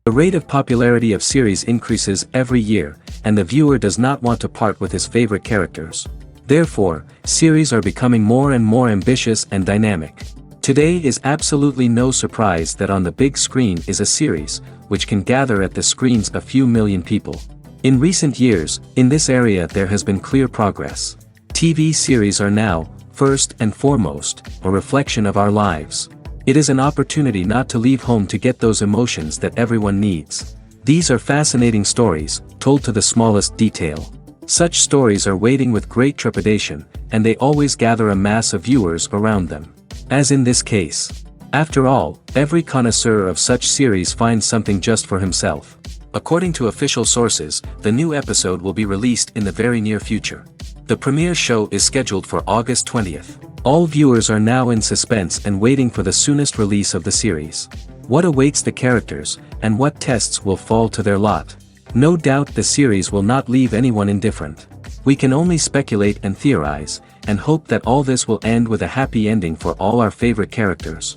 The rate of popularity of series increases every year, and the viewer does not want to part with his favorite characters. Therefore, series are becoming more and more ambitious and dynamic. Today is absolutely no surprise that on the big screen is a series, which can gather at the screens a few million people. In recent years, in this area there has been clear progress. TV series are now, first and foremost, a reflection of our lives. It is an opportunity not to leave home to get those emotions that everyone needs. These are fascinating stories, told to the smallest detail. Such stories are waiting with great trepidation, and they always gather a mass of viewers around them. As in this case. After all, every connoisseur of such series finds something just for himself. According to official sources, the new episode will be released in the very near future. The premiere show is scheduled for August 20th. All viewers are now in suspense and waiting for the soonest release of the series. What awaits the characters, and what tests will fall to their lot? No doubt the series will not leave anyone indifferent. We can only speculate and theorize, and hope that all this will end with a happy ending for all our favorite characters.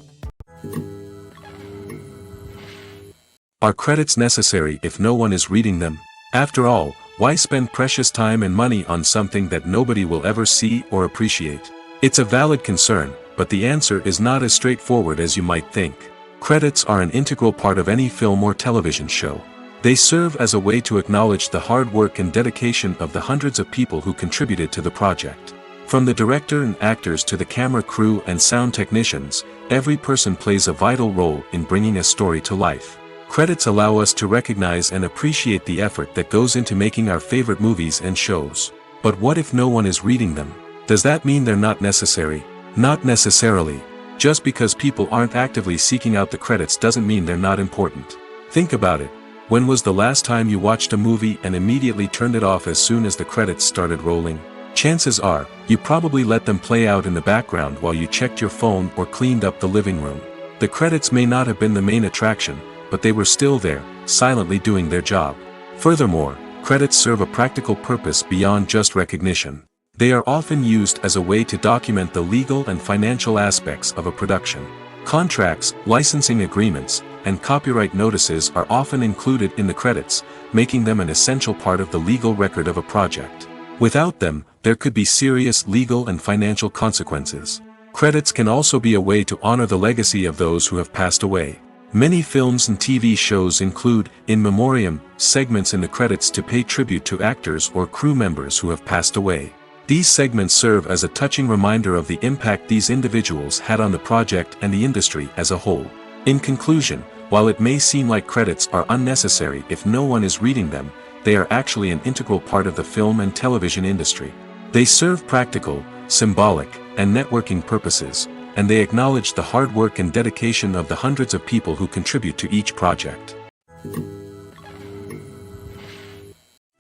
Are credits necessary if no one is reading them? After all, why spend precious time and money on something that nobody will ever see or appreciate? It's a valid concern, but the answer is not as straightforward as you might think. Credits are an integral part of any film or television show. They serve as a way to acknowledge the hard work and dedication of the hundreds of people who contributed to the project. From the director and actors to the camera crew and sound technicians, every person plays a vital role in bringing a story to life. Credits allow us to recognize and appreciate the effort that goes into making our favorite movies and shows. But what if no one is reading them? Does that mean they're not necessary? Not necessarily. Just because people aren't actively seeking out the credits doesn't mean they're not important. Think about it. When was the last time you watched a movie and immediately turned it off as soon as the credits started rolling? Chances are, you probably let them play out in the background while you checked your phone or cleaned up the living room. The credits may not have been the main attraction, but they were still there, silently doing their job. Furthermore, credits serve a practical purpose beyond just recognition. They are often used as a way to document the legal and financial aspects of a production. Contracts, licensing agreements, and copyright notices are often included in the credits, making them an essential part of the legal record of a project. Without them, there could be serious legal and financial consequences. Credits can also be a way to honor the legacy of those who have passed away. Many films and TV shows include, in memoriam, segments in the credits to pay tribute to actors or crew members who have passed away. These segments serve as a touching reminder of the impact these individuals had on the project and the industry as a whole. In conclusion, while it may seem like credits are unnecessary if no one is reading them, they are actually an integral part of the film and television industry. They serve practical, symbolic, and networking purposes, and they acknowledge the hard work and dedication of the hundreds of people who contribute to each project.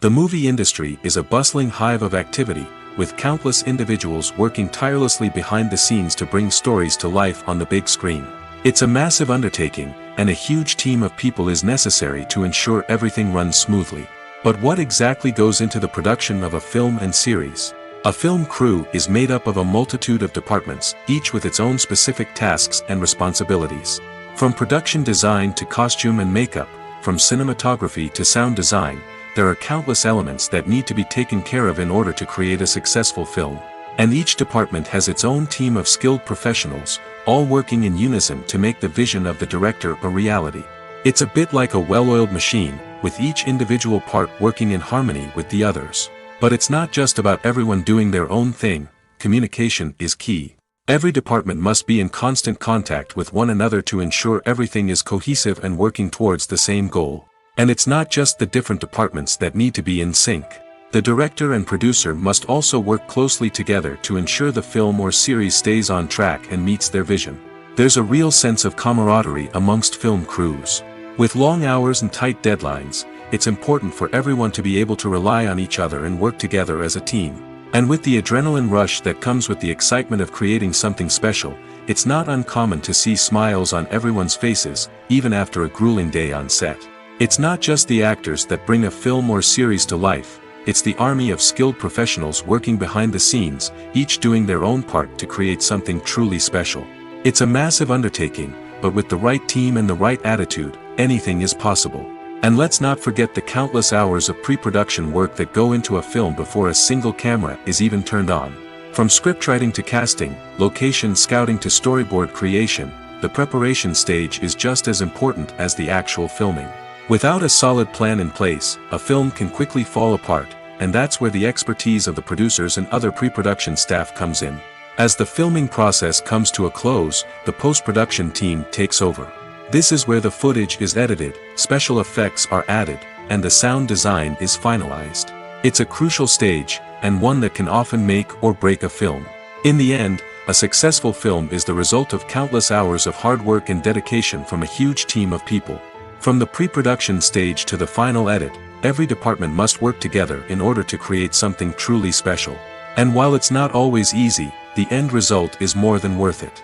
The movie industry is a bustling hive of activity, with countless individuals working tirelessly behind the scenes to bring stories to life on the big screen. It's a massive undertaking, and a huge team of people is necessary to ensure everything runs smoothly. But what exactly goes into the production of a film and series? A film crew is made up of a multitude of departments, each with its own specific tasks and responsibilities. From production design to costume and makeup, from cinematography to sound design, there are countless elements that need to be taken care of in order to create a successful film. And each department has its own team of skilled professionals, all working in unison to make the vision of the director a reality. It's a bit like a well-oiled machine, with each individual part working in harmony with the others. But it's not just about everyone doing their own thing. Communication is key. Every department must be in constant contact with one another to ensure everything is cohesive and working towards the same goal. And it's not just the different departments that need to be in sync. The director and producer must also work closely together to ensure the film or series stays on track and meets their vision. There's a real sense of camaraderie amongst film crews. With long hours and tight deadlines, it's important for everyone to be able to rely on each other and work together as a team. And with the adrenaline rush that comes with the excitement of creating something special, it's not uncommon to see smiles on everyone's faces, even after a grueling day on set. It's not just the actors that bring a film or series to life, it's the army of skilled professionals working behind the scenes, each doing their own part to create something truly special. It's a massive undertaking, but with the right team and the right attitude, anything is possible. And let's not forget the countless hours of pre-production work that go into a film before a single camera is even turned on. From scriptwriting to casting, location scouting to storyboard creation, the preparation stage is just as important as the actual filming. Without a solid plan in place, a film can quickly fall apart, and that's where the expertise of the producers and other pre-production staff comes in. As the filming process comes to a close, the post-production team takes over. This is where the footage is edited, special effects are added, and the sound design is finalized. It's a crucial stage, and one that can often make or break a film. In the end, a successful film is the result of countless hours of hard work and dedication from a huge team of people. From the pre-production stage to the final edit, every department must work together in order to create something truly special. And while it's not always easy, the end result is more than worth it.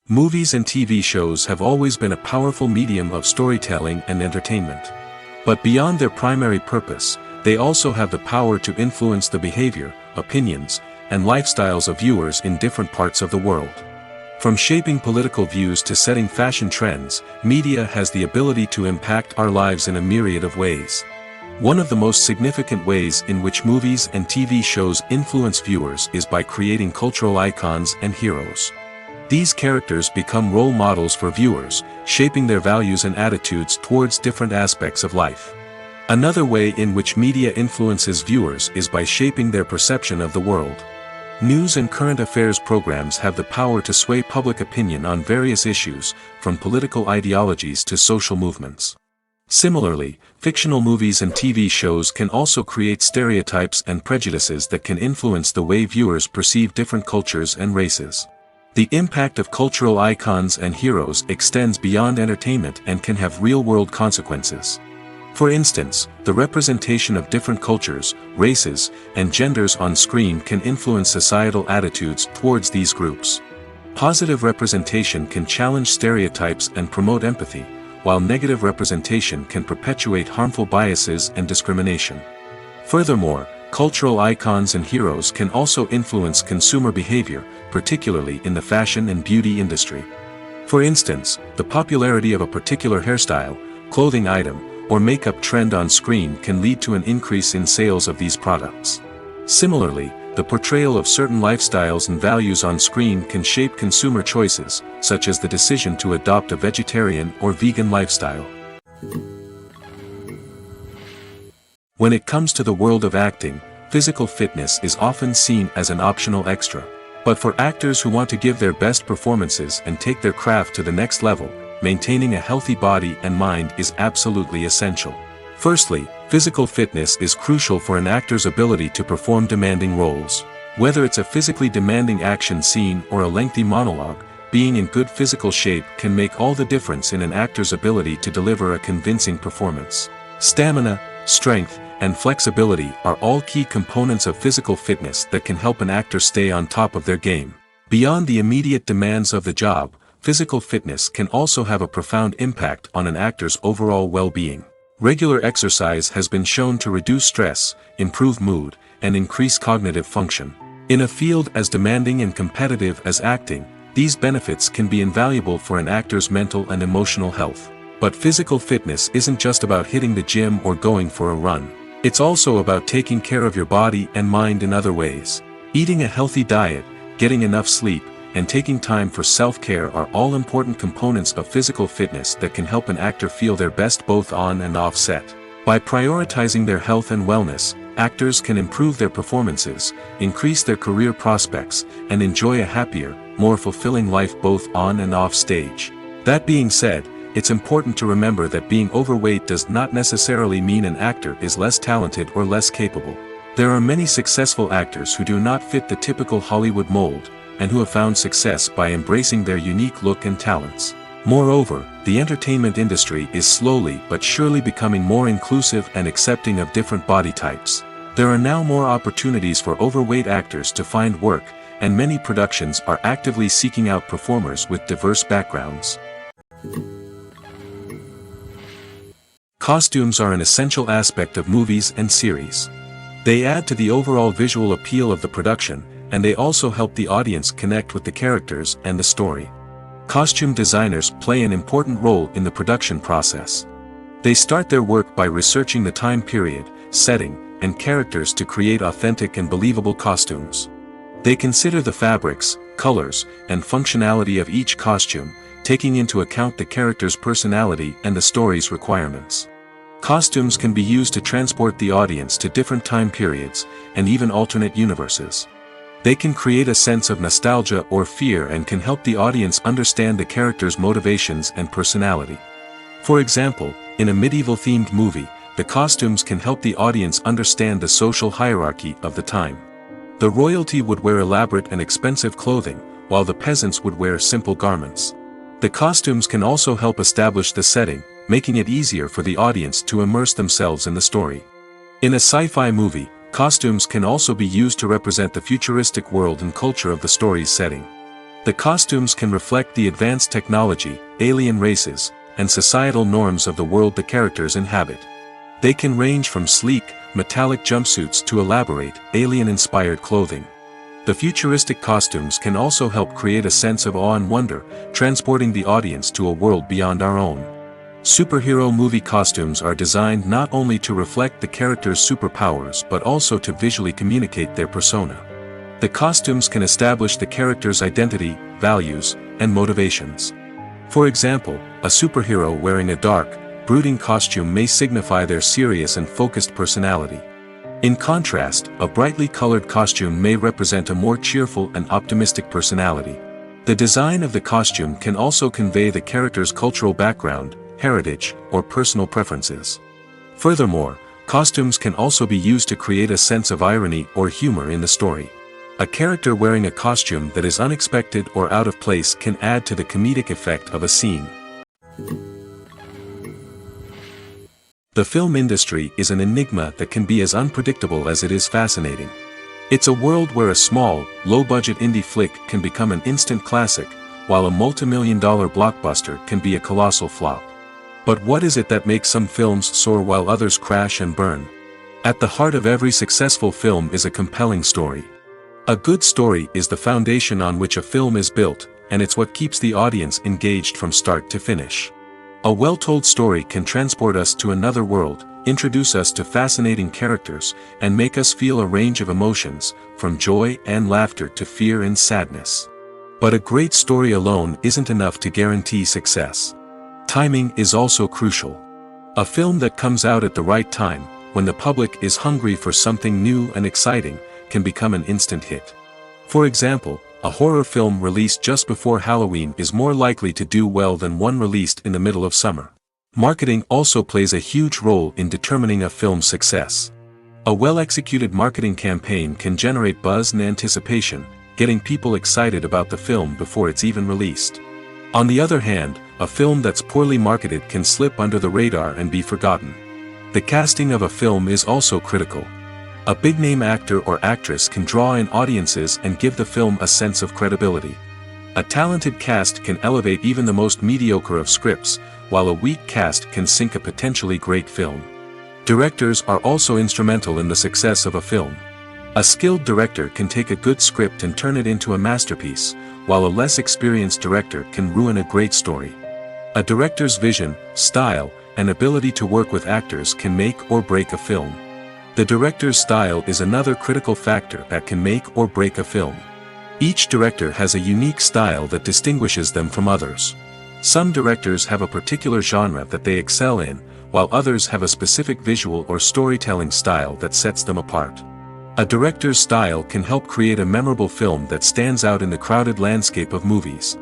Movies and TV shows have always been a powerful medium of storytelling and entertainment. But beyond their primary purpose, they also have the power to influence the behavior, opinions, and lifestyles of viewers in different parts of the world. From shaping political views to setting fashion trends, media has the ability to impact our lives in a myriad of ways. One of the most significant ways in which movies and TV shows influence viewers is by creating cultural icons and heroes. These characters become role models for viewers, shaping their values and attitudes towards different aspects of life. Another way in which media influences viewers is by shaping their perception of the world. News and current affairs programs have the power to sway public opinion on various issues, from political ideologies to social movements. Similarly, fictional movies and TV shows can also create stereotypes and prejudices that can influence the way viewers perceive different cultures and races. The impact of cultural icons and heroes extends beyond entertainment and can have real-world consequences. For instance, the representation of different cultures, races, and genders on screen can influence societal attitudes towards these groups. Positive representation can challenge stereotypes and promote empathy, while negative representation can perpetuate harmful biases and discrimination. Furthermore, cultural icons and heroes can also influence consumer behavior, particularly in the fashion and beauty industry. For instance, the popularity of a particular hairstyle, clothing item, or makeup trend on screen can lead to an increase in sales of these products. Similarly, the portrayal of certain lifestyles and values on screen can shape consumer choices, such as the decision to adopt a vegetarian or vegan lifestyle. When it comes to the world of acting, physical fitness is often seen as an optional extra. But for actors who want to give their best performances and take their craft to the next level, maintaining a healthy body and mind is absolutely essential. Firstly, physical fitness is crucial for an actor's ability to perform demanding roles. Whether it's a physically demanding action scene or a lengthy monologue, being in good physical shape can make all the difference in an actor's ability to deliver a convincing performance. Stamina, strength, and flexibility are all key components of physical fitness that can help an actor stay on top of their game. Beyond the immediate demands of the job, physical fitness can also have a profound impact on an actor's overall well-being. Regular exercise has been shown to reduce stress, improve mood, and increase cognitive function. In a field as demanding and competitive as acting, these benefits can be invaluable for an actor's mental and emotional health. But physical fitness isn't just about hitting the gym or going for a run. It's also about taking care of your body and mind in other ways. Eating a healthy diet, getting enough sleep, and taking time for self-care are all important components of physical fitness that can help an actor feel their best both on and off set. By prioritizing their health and wellness, actors can improve their performances, increase their career prospects, and enjoy a happier, more fulfilling life both on and off stage. That being said, it's important to remember that being overweight does not necessarily mean an actor is less talented or less capable. There are many successful actors who do not fit the typical Hollywood mold, and who have found success by embracing their unique look and talents. Moreover, the entertainment industry is slowly but surely becoming more inclusive and accepting of different body types. There are now more opportunities for overweight actors to find work, and many productions are actively seeking out performers with diverse backgrounds. Costumes are an essential aspect of movies and series. They add to the overall visual appeal of the production, and they also help the audience connect with the characters and the story. Costume designers play an important role in the production process. They start their work by researching the time period, setting, and characters to create authentic and believable costumes. They consider the fabrics, colors, and functionality of each costume, taking into account the character's personality and the story's requirements. Costumes can be used to transport the audience to different time periods, and even alternate universes. They can create a sense of nostalgia or fear and can help the audience understand the character's motivations and personality. For example, in a medieval-themed movie, the costumes can help the audience understand the social hierarchy of the time. The royalty would wear elaborate and expensive clothing, while the peasants would wear simple garments. The costumes can also help establish the setting, making it easier for the audience to immerse themselves in the story. In a sci-fi movie, costumes can also be used to represent the futuristic world and culture of the story's setting. The costumes can reflect the advanced technology, alien races, and societal norms of the world the characters inhabit. They can range from sleek, metallic jumpsuits to elaborate, alien-inspired clothing. The futuristic costumes can also help create a sense of awe and wonder, transporting the audience to a world beyond our own. Superhero movie costumes are designed not only to reflect the character's superpowers but also to visually communicate their persona. The costumes can establish the character's identity, values, and motivations. For example, a superhero wearing a dark, brooding costume may signify their serious and focused personality. In contrast, a brightly colored costume may represent a more cheerful and optimistic personality. The design of the costume can also convey the character's cultural background, heritage, or personal preferences. Furthermore, costumes can also be used to create a sense of irony or humor in the story. A character wearing a costume that is unexpected or out of place can add to the comedic effect of a scene. The film industry is an enigma that can be as unpredictable as it is fascinating. It's a world where a small, low-budget indie flick can become an instant classic, while a multi-million-dollar blockbuster can be a colossal flop. But what is it that makes some films soar while others crash and burn? At the heart of every successful film is a compelling story. A good story is the foundation on which a film is built, and it's what keeps the audience engaged from start to finish. A well-told story can transport us to another world, introduce us to fascinating characters, and make us feel a range of emotions, from joy and laughter to fear and sadness. But a great story alone isn't enough to guarantee success. Timing is also crucial. A film that comes out at the right time, when the public is hungry for something new and exciting, can become an instant hit. For example, a horror film released just before Halloween is more likely to do well than one released in the middle of summer. Marketing also plays a huge role in determining a film's success. A well-executed marketing campaign can generate buzz and anticipation, getting people excited about the film before it's even released. On the other hand, a film that's poorly marketed can slip under the radar and be forgotten. The casting of a film is also critical. A big-name actor or actress can draw in audiences and give the film a sense of credibility. A talented cast can elevate even the most mediocre of scripts, while a weak cast can sink a potentially great film. Directors are also instrumental in the success of a film. A skilled director can take a good script and turn it into a masterpiece, while a less experienced director can ruin a great story. A director's vision, style, and ability to work with actors can make or break a film. The director's style is another critical factor that can make or break a film. Each director has a unique style that distinguishes them from others. Some directors have a particular genre that they excel in, while others have a specific visual or storytelling style that sets them apart. A director's style can help create a memorable film that stands out in the crowded landscape of movies.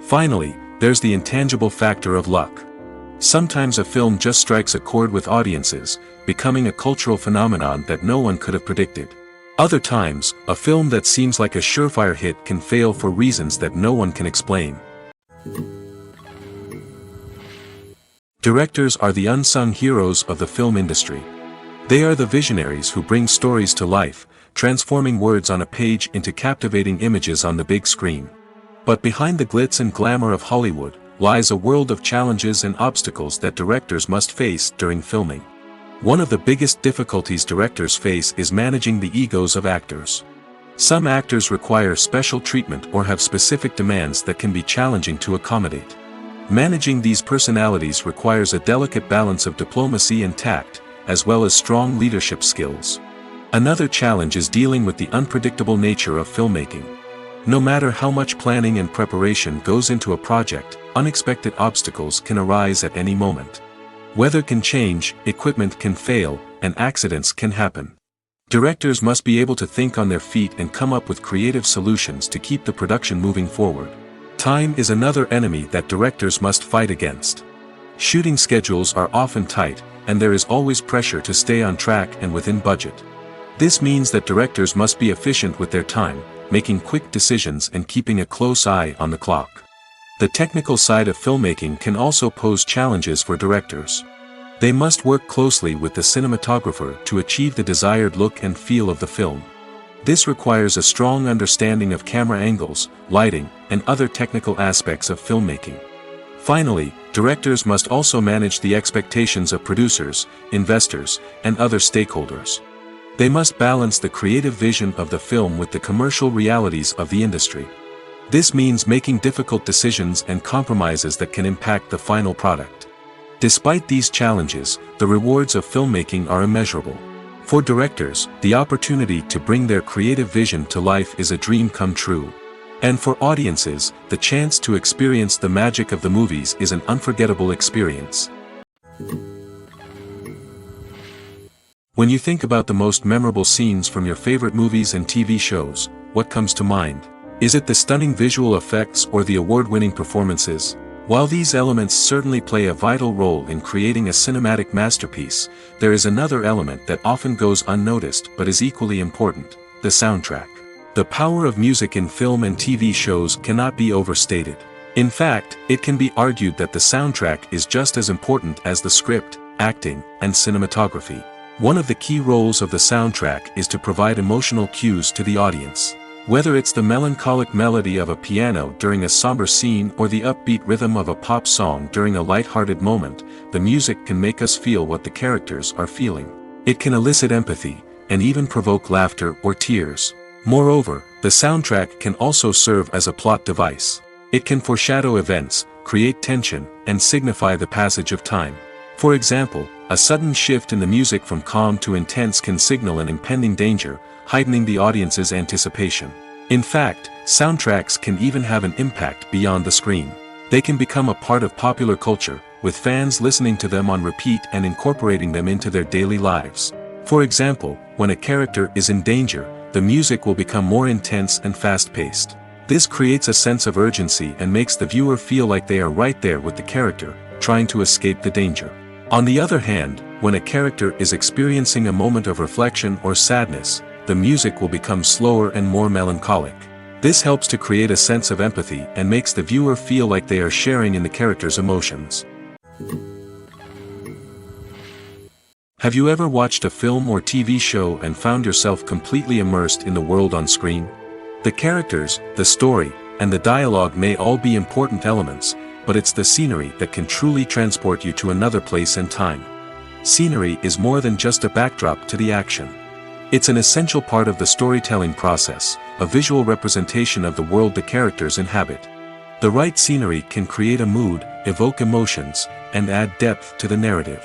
Finally, there's the intangible factor of luck. Sometimes a film just strikes a chord with audiences, becoming a cultural phenomenon that no one could have predicted. Other times, a film that seems like a surefire hit can fail for reasons that no one can explain. Directors are the unsung heroes of the film industry. They are the visionaries who bring stories to life, transforming words on a page into captivating images on the big screen. But behind the glitz and glamour of Hollywood, lies a world of challenges and obstacles that directors must face during filming. One of the biggest difficulties directors face is managing the egos of actors. Some actors require special treatment or have specific demands that can be challenging to accommodate. Managing these personalities requires a delicate balance of diplomacy and tact, as well as strong leadership skills. Another challenge is dealing with the unpredictable nature of filmmaking. No matter how much planning and preparation goes into a project, unexpected obstacles can arise at any moment. Weather can change, equipment can fail, and accidents can happen. Directors must be able to think on their feet and come up with creative solutions to keep the production moving forward. Time is another enemy that directors must fight against. Shooting schedules are often tight, and there is always pressure to stay on track and within budget. This means that directors must be efficient with their time, making quick decisions and keeping a close eye on the clock. The technical side of filmmaking can also pose challenges for directors. They must work closely with the cinematographer to achieve the desired look and feel of the film. This requires a strong understanding of camera angles, lighting, and other technical aspects of filmmaking. Finally, directors must also manage the expectations of producers, investors, and other stakeholders. They must balance the creative vision of the film with the commercial realities of the industry. This means making difficult decisions and compromises that can impact the final product. Despite these challenges, the rewards of filmmaking are immeasurable. For directors, the opportunity to bring their creative vision to life is a dream come true. And for audiences, the chance to experience the magic of the movies is an unforgettable experience. When you think about the most memorable scenes from your favorite movies and TV shows, what comes to mind? Is it the stunning visual effects or the award-winning performances? While these elements certainly play a vital role in creating a cinematic masterpiece, there is another element that often goes unnoticed but is equally important: the soundtrack. The power of music in film and TV shows cannot be overstated. In fact, it can be argued that the soundtrack is just as important as the script, acting, and cinematography. One of the key roles of the soundtrack is to provide emotional cues to the audience. Whether it's the melancholic melody of a piano during a somber scene or the upbeat rhythm of a pop song during a light-hearted moment, the music can make us feel what the characters are feeling. It can elicit empathy, and even provoke laughter or tears. Moreover, the soundtrack can also serve as a plot device. It can foreshadow events, create tension, and signify the passage of time. For example, a sudden shift in the music from calm to intense can signal an impending danger, heightening the audience's anticipation. In fact, soundtracks can even have an impact beyond the screen. They can become a part of popular culture, with fans listening to them on repeat and incorporating them into their daily lives. For example, when a character is in danger, the music will become more intense and fast-paced. This creates a sense of urgency and makes the viewer feel like they are right there with the character, trying to escape the danger. On the other hand, when a character is experiencing a moment of reflection or sadness, the music will become slower and more melancholic. This helps to create a sense of empathy and makes the viewer feel like they are sharing in the character's emotions. Have you ever watched a film or TV show and found yourself completely immersed in the world on screen? The characters, the story, and the dialogue may all be important elements, but it's the scenery that can truly transport you to another place and time. Scenery is more than just a backdrop to the action. It's an essential part of the storytelling process, a visual representation of the world the characters inhabit. The right scenery can create a mood, evoke emotions, and add depth to the narrative.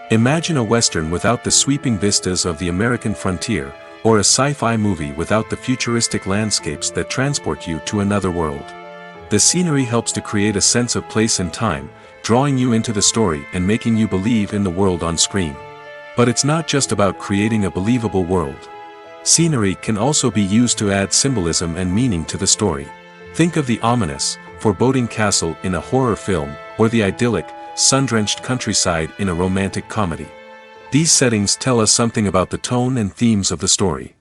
Imagine a Western without the sweeping vistas of the American frontier, or a sci-fi movie without the futuristic landscapes that transport you to another world. The scenery helps to create a sense of place and time, drawing you into the story and making you believe in the world on screen. But it's not just about creating a believable world. Scenery can also be used to add symbolism and meaning to the story. Think of the ominous, foreboding castle in a horror film, or the idyllic, sun-drenched countryside in a romantic comedy. These settings tell us something about the tone and themes of the story.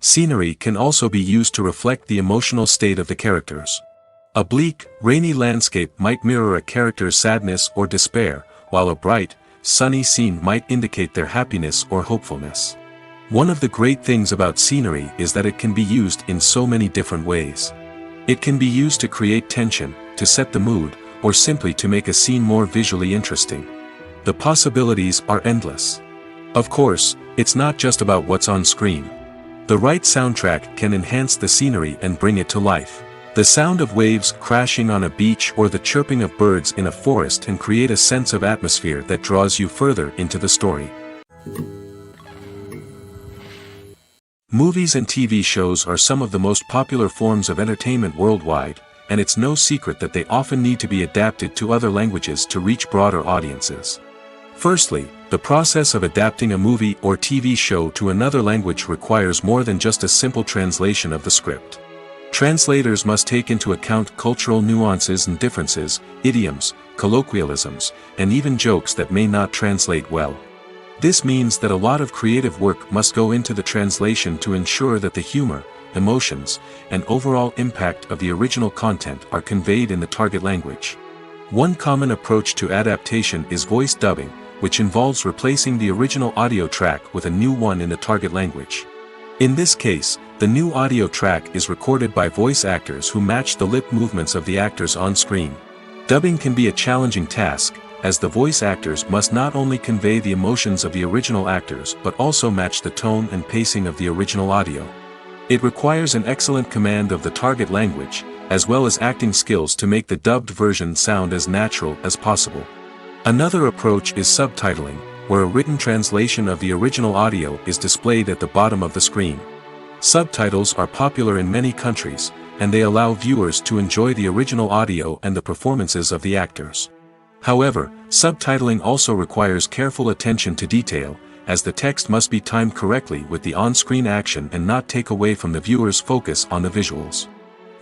Scenery can also be used to reflect the emotional state of the characters. A bleak, rainy landscape might mirror a character's sadness or despair, while a bright, sunny scene might indicate their happiness or hopefulness. One of the great things about scenery is that it can be used in so many different ways. It can be used to create tension, to set the mood, or simply to make a scene more visually interesting. The possibilities are endless. Of course, it's not just about what's on screen. The right soundtrack can enhance the scenery and bring it to life. The sound of waves crashing on a beach or the chirping of birds in a forest can create a sense of atmosphere that draws you further into the story. Movies and TV shows are some of the most popular forms of entertainment worldwide, and it's no secret that they often need to be adapted to other languages to reach broader audiences. Firstly, the process of adapting a movie or TV show to another language requires more than just a simple translation of the script. Translators must take into account cultural nuances and differences, idioms, colloquialisms, and even jokes that may not translate well. This means that a lot of creative work must go into the translation to ensure that the humor, emotions, and overall impact of the original content are conveyed in the target language. One common approach to adaptation is voice dubbing, which involves replacing the original audio track with a new one in the target language. In this case, the new audio track is recorded by voice actors who match the lip movements of the actors on screen. Dubbing can be a challenging task, as the voice actors must not only convey the emotions of the original actors but also match the tone and pacing of the original audio. It requires an excellent command of the target language, as well as acting skills to make the dubbed version sound as natural as possible. Another approach is subtitling, where a written translation of the original audio is displayed at the bottom of the screen. Subtitles are popular in many countries, and they allow viewers to enjoy the original audio and the performances of the actors. However, subtitling also requires careful attention to detail, as the text must be timed correctly with the on-screen action and not take away from the viewer's focus on the visuals.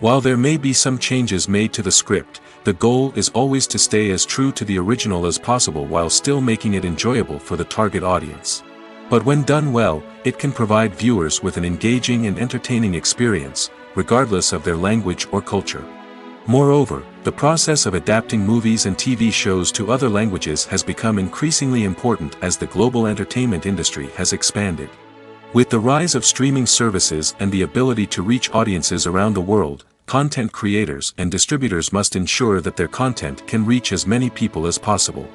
While there may be some changes made to the script, the goal is always to stay as true to the original as possible while still making it enjoyable for the target audience. But when done well, it can provide viewers with an engaging and entertaining experience, regardless of their language or culture. Moreover, the process of adapting movies and TV shows to other languages has become increasingly important as the global entertainment industry has expanded. With the rise of streaming services and the ability to reach audiences around the world, content creators and distributors must ensure that their content can reach as many people as possible.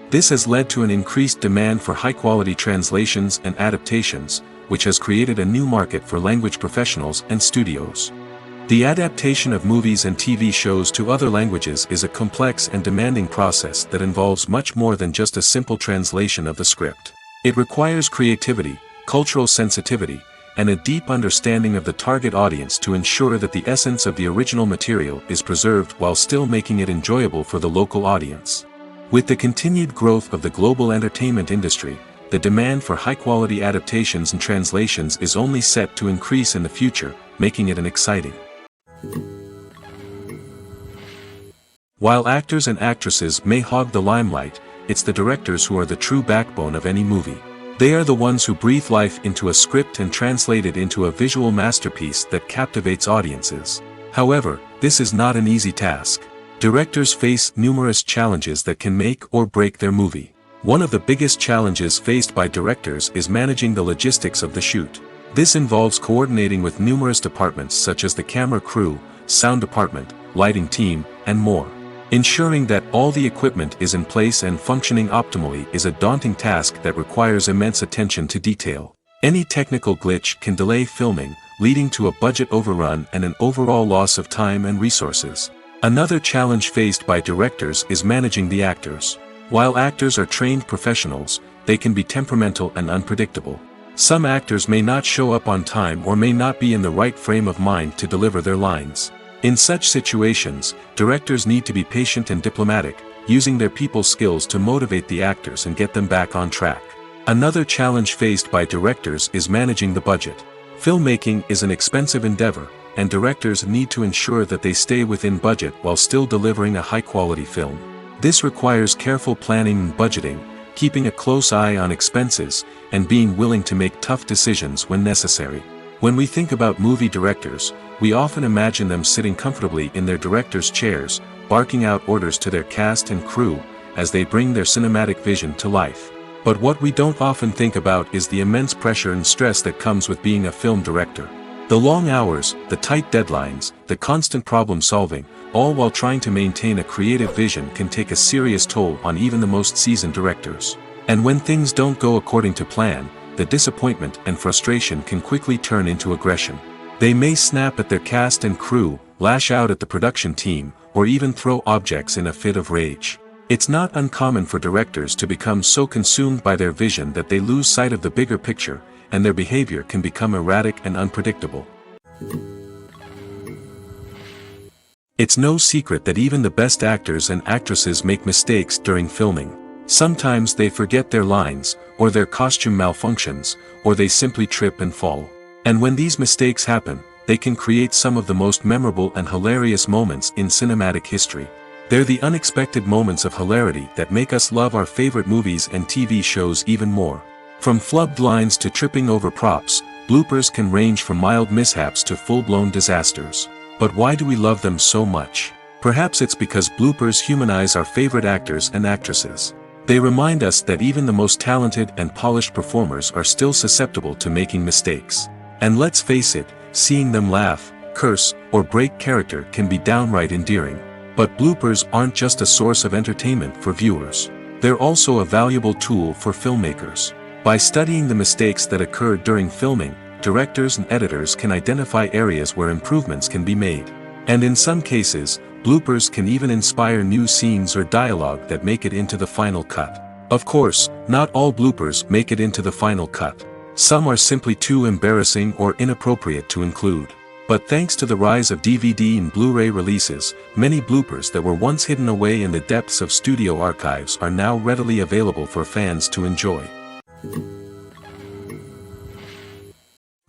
This has led to an increased demand for high-quality translations and adaptations, which has created a new market for language professionals and studios. The adaptation of movies and TV shows to other languages is a complex and demanding process that involves much more than just a simple translation of the script. It requires creativity, cultural sensitivity, and a deep understanding of the target audience to ensure that the essence of the original material is preserved while still making it enjoyable for the local audience. With the continued growth of the global entertainment industry, the demand for high-quality adaptations and translations is only set to increase in the future, making it an exciting. While actors and actresses may hog the limelight, it's the directors who are the true backbone of any movie. They are the ones who breathe life into a script and translate it into a visual masterpiece that captivates audiences. However, this is not an easy task. Directors face numerous challenges that can make or break their movie. One of the biggest challenges faced by directors is managing the logistics of the shoot. This involves coordinating with numerous departments such as the camera crew, sound department, lighting team, and more. Ensuring that all the equipment is in place and functioning optimally is a daunting task that requires immense attention to detail. Any technical glitch can delay filming, leading to a budget overrun and an overall loss of time and resources. Another challenge faced by directors is managing the actors. While actors are trained professionals, they can be temperamental and unpredictable. Some actors may not show up on time or may not be in the right frame of mind to deliver their lines. In such situations, directors need to be patient and diplomatic, using their people skills to motivate the actors and get them back on track. Another challenge faced by directors is managing the budget. Filmmaking is an expensive endeavor, and directors need to ensure that they stay within budget while still delivering a high-quality film. This requires careful planning and budgeting, keeping a close eye on expenses, and being willing to make tough decisions when necessary. When we think about movie directors, we often imagine them sitting comfortably in their director's chairs, barking out orders to their cast and crew, as they bring their cinematic vision to life. But what we don't often think about is the immense pressure and stress that comes with being a film director. The long hours, the tight deadlines, the constant problem solving, all while trying to maintain a creative vision can take a serious toll on even the most seasoned directors. And when things don't go according to plan, the disappointment and frustration can quickly turn into aggression. They may snap at their cast and crew, lash out at the production team, or even throw objects in a fit of rage. It's not uncommon for directors to become so consumed by their vision that they lose sight of the bigger picture, and their behavior can become erratic and unpredictable. It's no secret that even the best actors and actresses make mistakes during filming. Sometimes they forget their lines, or their costume malfunctions, or they simply trip and fall. And when these mistakes happen, they can create some of the most memorable and hilarious moments in cinematic history. They're the unexpected moments of hilarity that make us love our favorite movies and TV shows even more. From flubbed lines to tripping over props, bloopers can range from mild mishaps to full-blown disasters. But why do we love them so much? Perhaps it's because bloopers humanize our favorite actors and actresses. They remind us that even the most talented and polished performers are still susceptible to making mistakes. And let's face it, seeing them laugh, curse, or break character can be downright endearing. But bloopers aren't just a source of entertainment for viewers. They're also a valuable tool for filmmakers. By studying the mistakes that occur during filming, directors and editors can identify areas where improvements can be made. And in some cases, bloopers can even inspire new scenes or dialogue that make it into the final cut. Of course, not all bloopers make it into the final cut. Some are simply too embarrassing or inappropriate to include. But thanks to the rise of DVD and Blu-ray releases, many bloopers that were once hidden away in the depths of studio archives are now readily available for fans to enjoy.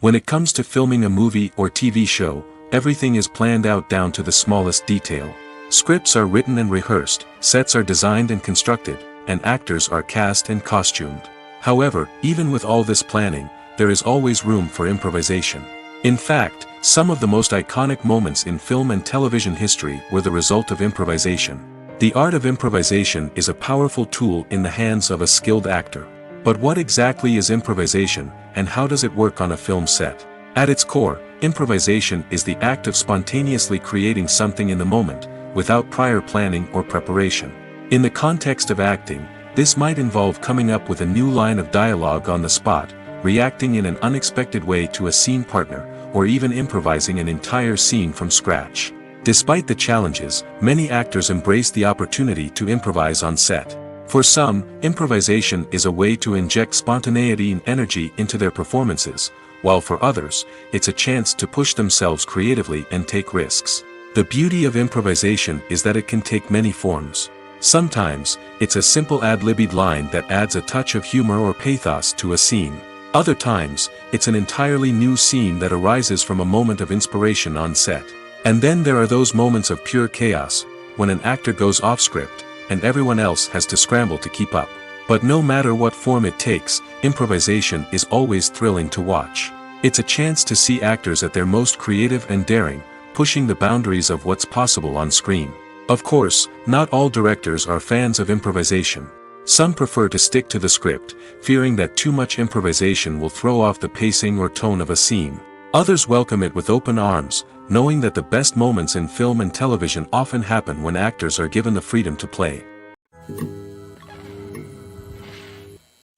When it comes to filming a movie or TV show, everything is planned out down to the smallest detail. Scripts are written and rehearsed, sets are designed and constructed, and actors are cast and costumed. However, even with all this planning, there is always room for improvisation. In fact, some of the most iconic moments in film and television history were the result of improvisation. The art of improvisation is a powerful tool in the hands of a skilled actor. But what exactly is improvisation, and how does it work on a film set? At its core, improvisation is the act of spontaneously creating something in the moment, without prior planning or preparation. In the context of acting, this might involve coming up with a new line of dialogue on the spot, reacting in an unexpected way to a scene partner, or even improvising an entire scene from scratch. Despite the challenges, many actors embrace the opportunity to improvise on set. For some, improvisation is a way to inject spontaneity and energy into their performances, while for others, it's a chance to push themselves creatively and take risks. The beauty of improvisation is that it can take many forms. Sometimes, it's a simple ad-libbed line that adds a touch of humor or pathos to a scene. Other times, it's an entirely new scene that arises from a moment of inspiration on set. And then there are those moments of pure chaos, when an actor goes off script, and everyone else has to scramble to keep up. But no matter what form it takes, improvisation is always thrilling to watch. It's a chance to see actors at their most creative and daring, pushing the boundaries of what's possible on screen. Of course, not all directors are fans of improvisation. Some prefer to stick to the script, fearing that too much improvisation will throw off the pacing or tone of a scene. Others welcome it with open arms, knowing that the best moments in film and television often happen when actors are given the freedom to play.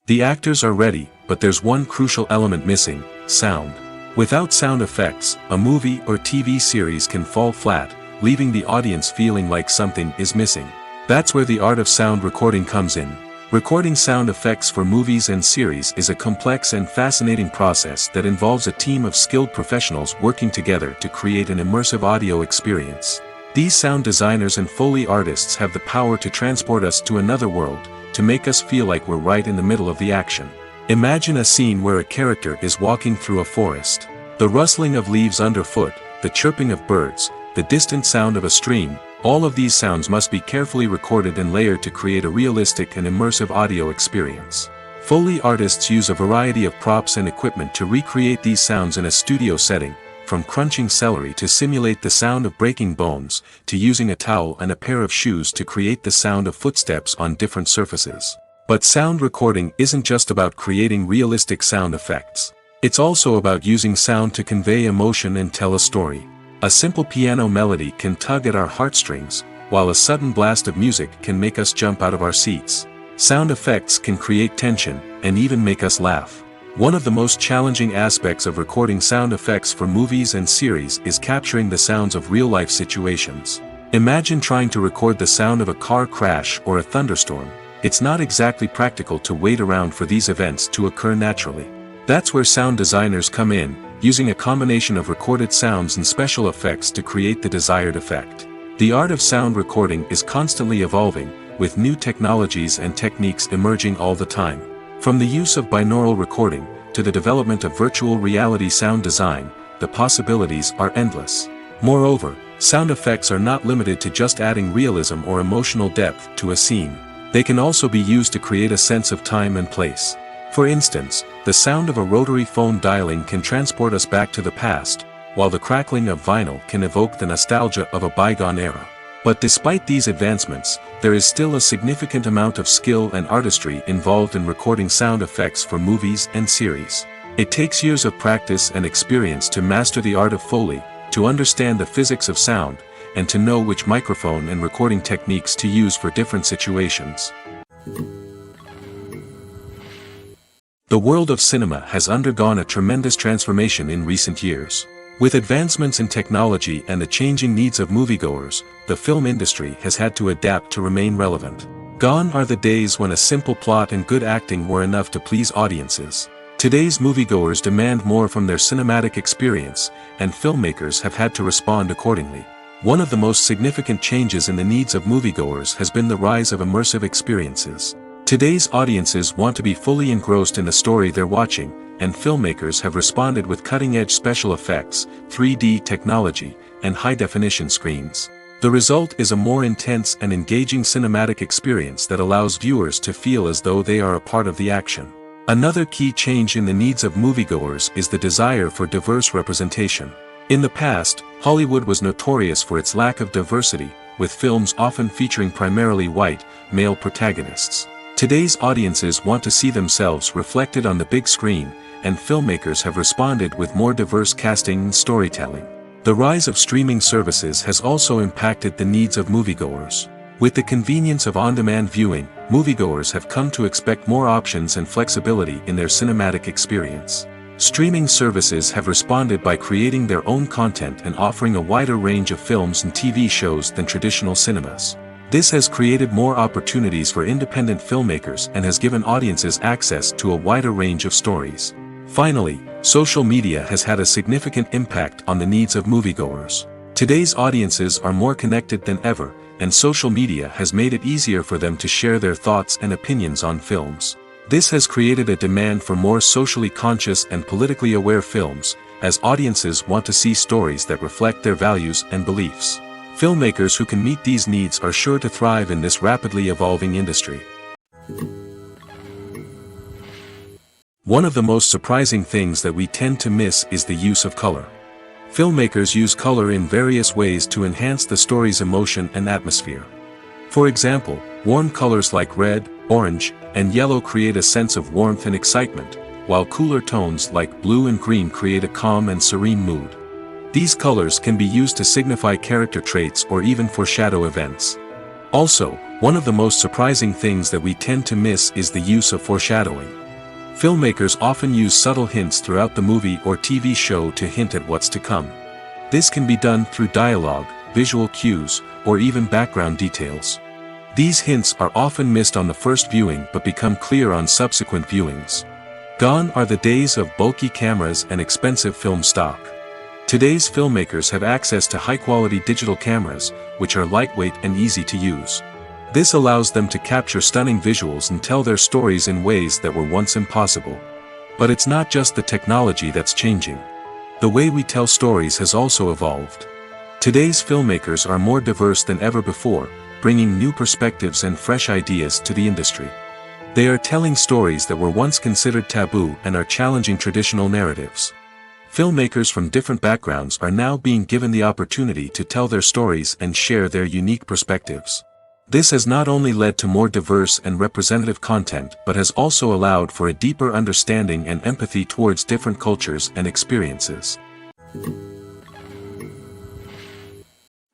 The actors are ready, but there's one crucial element missing: sound. Without sound effects, a movie or TV series can fall flat, leaving the audience feeling like something is missing. That's where the art of sound recording comes in. Recording sound effects for movies and series is a complex and fascinating process that involves a team of skilled professionals working together to create an immersive audio experience. These sound designers and Foley artists have the power to transport us to another world, to make us feel like we're right in the middle of the action. Imagine a scene where a character is walking through a forest. The rustling of leaves underfoot, the chirping of birds, the distant sound of a stream, all of these sounds must be carefully recorded and layered to create a realistic and immersive audio experience. Foley artists use a variety of props and equipment to recreate these sounds in a studio setting, from crunching celery to simulate the sound of breaking bones, to using a towel and a pair of shoes to create the sound of footsteps on different surfaces. But sound recording isn't just about creating realistic sound effects. It's also about using sound to convey emotion and tell a story. A simple piano melody can tug at our heartstrings, while a sudden blast of music can make us jump out of our seats. Sound effects can create tension, and even make us laugh. One of the most challenging aspects of recording sound effects for movies and series is capturing the sounds of real-life situations. Imagine trying to record the sound of a car crash or a thunderstorm. It's not exactly practical to wait around for these events to occur naturally. That's where sound designers come in, using a combination of recorded sounds and special effects to create the desired effect. The art of sound recording is constantly evolving, with new technologies and techniques emerging all the time. From the use of binaural recording, to the development of virtual reality sound design, the possibilities are endless. Moreover, sound effects are not limited to just adding realism or emotional depth to a scene. They can also be used to create a sense of time and place. For instance, the sound of a rotary phone dialing can transport us back to the past, while the crackling of vinyl can evoke the nostalgia of a bygone era. But despite these advancements, there is still a significant amount of skill and artistry involved in recording sound effects for movies and series. It takes years of practice and experience to master the art of Foley, to understand the physics of sound, and to know which microphone and recording techniques to use for different situations. The world of cinema has undergone a tremendous transformation in recent years. With advancements in technology and the changing needs of moviegoers, the film industry has had to adapt to remain relevant. Gone are the days when a simple plot and good acting were enough to please audiences. Today's moviegoers demand more from their cinematic experience, and filmmakers have had to respond accordingly. One of the most significant changes in the needs of moviegoers has been the rise of immersive experiences. Today's audiences want to be fully engrossed in the story they're watching, and filmmakers have responded with cutting-edge special effects, 3D technology, and high-definition screens. The result is a more intense and engaging cinematic experience that allows viewers to feel as though they are a part of the action. Another key change in the needs of moviegoers is the desire for diverse representation. In the past, Hollywood was notorious for its lack of diversity, with films often featuring primarily white, male protagonists. Today's audiences want to see themselves reflected on the big screen, and filmmakers have responded with more diverse casting and storytelling. The rise of streaming services has also impacted the needs of moviegoers. With the convenience of on-demand viewing, moviegoers have come to expect more options and flexibility in their cinematic experience. Streaming services have responded by creating their own content and offering a wider range of films and TV shows than traditional cinemas. This has created more opportunities for independent filmmakers and has given audiences access to a wider range of stories. Finally, social media has had a significant impact on the needs of moviegoers. Today's audiences are more connected than ever, and social media has made it easier for them to share their thoughts and opinions on films. This has created a demand for more socially conscious and politically aware films, as audiences want to see stories that reflect their values and beliefs. Filmmakers who can meet these needs are sure to thrive in this rapidly evolving industry. One of the most surprising things that we tend to miss is the use of color. Filmmakers use color in various ways to enhance the story's emotion and atmosphere. For example, warm colors like red, orange, and yellow create a sense of warmth and excitement, while cooler tones like blue and green create a calm and serene mood. These colors can be used to signify character traits or even foreshadow events. Also, one of the most surprising things that we tend to miss is the use of foreshadowing. Filmmakers often use subtle hints throughout the movie or TV show to hint at what's to come. This can be done through dialogue, visual cues, or even background details. These hints are often missed on the first viewing but become clear on subsequent viewings. Gone are the days of bulky cameras and expensive film stock. Today's filmmakers have access to high-quality digital cameras, which are lightweight and easy to use. This allows them to capture stunning visuals and tell their stories in ways that were once impossible. But it's not just the technology that's changing. The way we tell stories has also evolved. Today's filmmakers are more diverse than ever before, bringing new perspectives and fresh ideas to the industry. They are telling stories that were once considered taboo and are challenging traditional narratives. Filmmakers from different backgrounds are now being given the opportunity to tell their stories and share their unique perspectives. This has not only led to more diverse and representative content but has also allowed for a deeper understanding and empathy towards different cultures and experiences.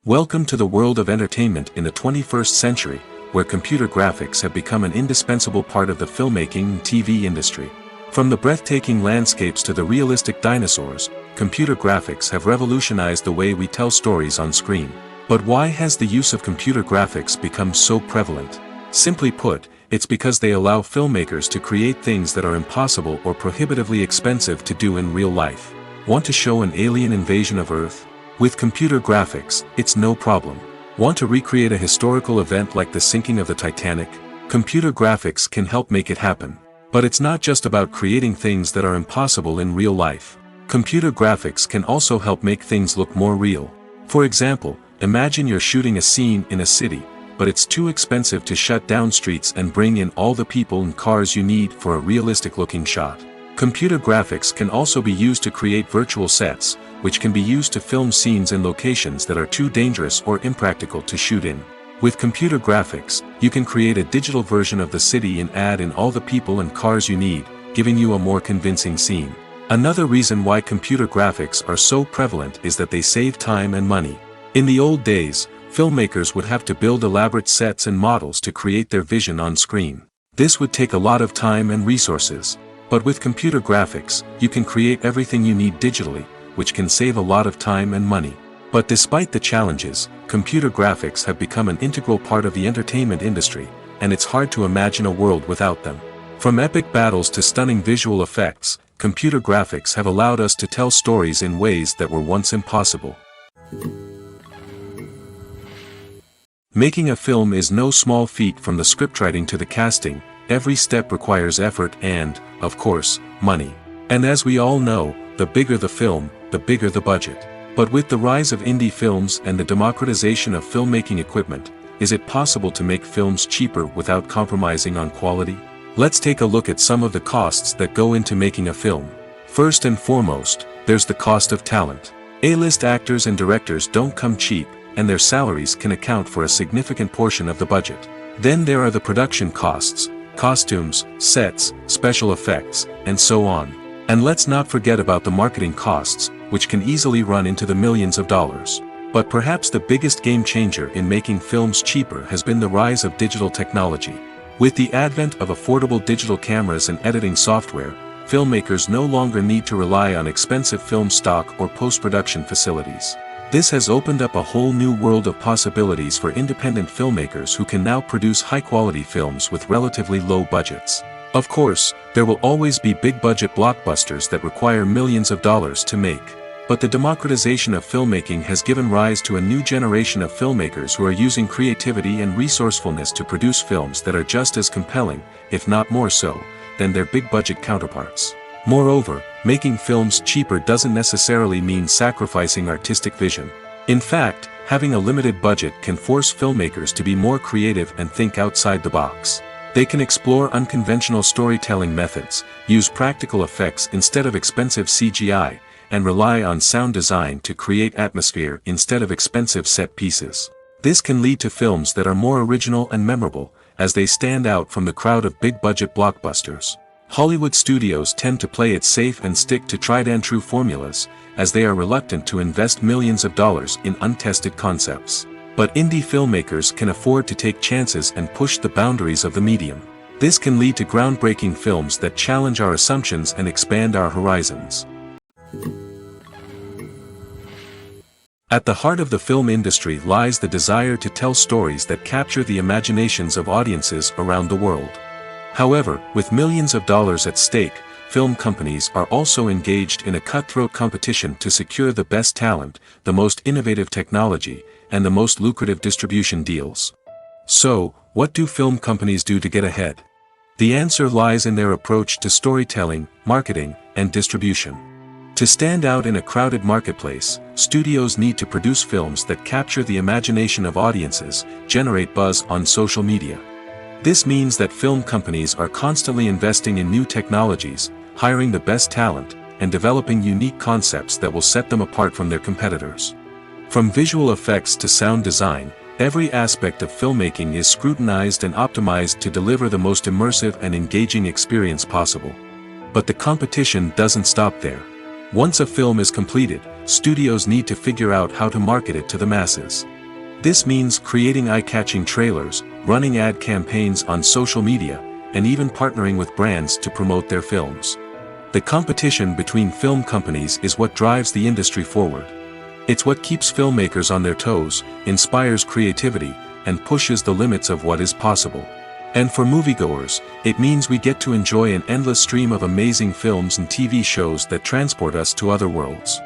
Welcome to the world of entertainment in the 21st century, where computer graphics have become an indispensable part of the filmmaking and TV industry. From the breathtaking landscapes to the realistic dinosaurs, computer graphics have revolutionized the way we tell stories on screen. But why has the use of computer graphics become so prevalent? Simply put, it's because they allow filmmakers to create things that are impossible or prohibitively expensive to do in real life. Want to show an alien invasion of Earth? With computer graphics, it's no problem. Want to recreate a historical event like the sinking of the Titanic? Computer graphics can help make it happen. But it's not just about creating things that are impossible in real life. Computer graphics can also help make things look more real. For example, imagine you're shooting a scene in a city, but it's too expensive to shut down streets and bring in all the people and cars you need for a realistic-looking shot. Computer graphics can also be used to create virtual sets, which can be used to film scenes in locations that are too dangerous or impractical to shoot in. With computer graphics, you can create a digital version of the city and add in all the people and cars you need, giving you a more convincing scene. Another reason why computer graphics are so prevalent is that they save time and money. In the old days, filmmakers would have to build elaborate sets and models to create their vision on screen. This would take a lot of time and resources. But with computer graphics, you can create everything you need digitally, which can save a lot of time and money. But despite the challenges, computer graphics have become an integral part of the entertainment industry, and it's hard to imagine a world without them. From epic battles to stunning visual effects, computer graphics have allowed us to tell stories in ways that were once impossible. Making a film is no small feat. From the scriptwriting to the casting, every step requires effort and, of course, money. And as we all know, the bigger the film, the bigger the budget. But with the rise of indie films and the democratization of filmmaking equipment, is it possible to make films cheaper without compromising on quality? Let's take a look at some of the costs that go into making a film. First and foremost, there's the cost of talent. A-list actors and directors don't come cheap, and their salaries can account for a significant portion of the budget. Then there are the production costs, costumes, sets, special effects, and so on. And let's not forget about the marketing costs, which can easily run into the millions of dollars. But perhaps the biggest game changer in making films cheaper has been the rise of digital technology. With the advent of affordable digital cameras and editing software, filmmakers no longer need to rely on expensive film stock or post-production facilities. This has opened up a whole new world of possibilities for independent filmmakers who can now produce high-quality films with relatively low budgets. Of course, there will always be big-budget blockbusters that require millions of dollars to make. But the democratization of filmmaking has given rise to a new generation of filmmakers who are using creativity and resourcefulness to produce films that are just as compelling, if not more so, than their big-budget counterparts. Moreover, making films cheaper doesn't necessarily mean sacrificing artistic vision. In fact, having a limited budget can force filmmakers to be more creative and think outside the box. They can explore unconventional storytelling methods, use practical effects instead of expensive CGI, and rely on sound design to create atmosphere instead of expensive set pieces. This can lead to films that are more original and memorable, as they stand out from the crowd of big-budget blockbusters. Hollywood studios tend to play it safe and stick to tried-and-true formulas, as they are reluctant to invest millions of dollars in untested concepts. But indie filmmakers can afford to take chances and push the boundaries of the medium. This can lead to groundbreaking films that challenge our assumptions and expand our horizons. At the heart of the film industry lies the desire to tell stories that capture the imaginations of audiences around the world. However, with millions of dollars at stake, film companies are also engaged in a cutthroat competition to secure the best talent, the most innovative technology, and the most lucrative distribution deals. So, what do film companies do to get ahead? The answer lies in their approach to storytelling, marketing, and distribution. To stand out in a crowded marketplace, studios need to produce films that capture the imagination of audiences, generate buzz on social media. This means that film companies are constantly investing in new technologies, hiring the best talent, and developing unique concepts that will set them apart from their competitors. From visual effects to sound design, every aspect of filmmaking is scrutinized and optimized to deliver the most immersive and engaging experience possible. But the competition doesn't stop there. Once a film is completed, studios need to figure out how to market it to the masses. This means creating eye-catching trailers, running ad campaigns on social media, and even partnering with brands to promote their films. The competition between film companies is what drives the industry forward. It's what keeps filmmakers on their toes, inspires creativity, and pushes the limits of what is possible. And for moviegoers, it means we get to enjoy an endless stream of amazing films and TV shows that transport us to other worlds.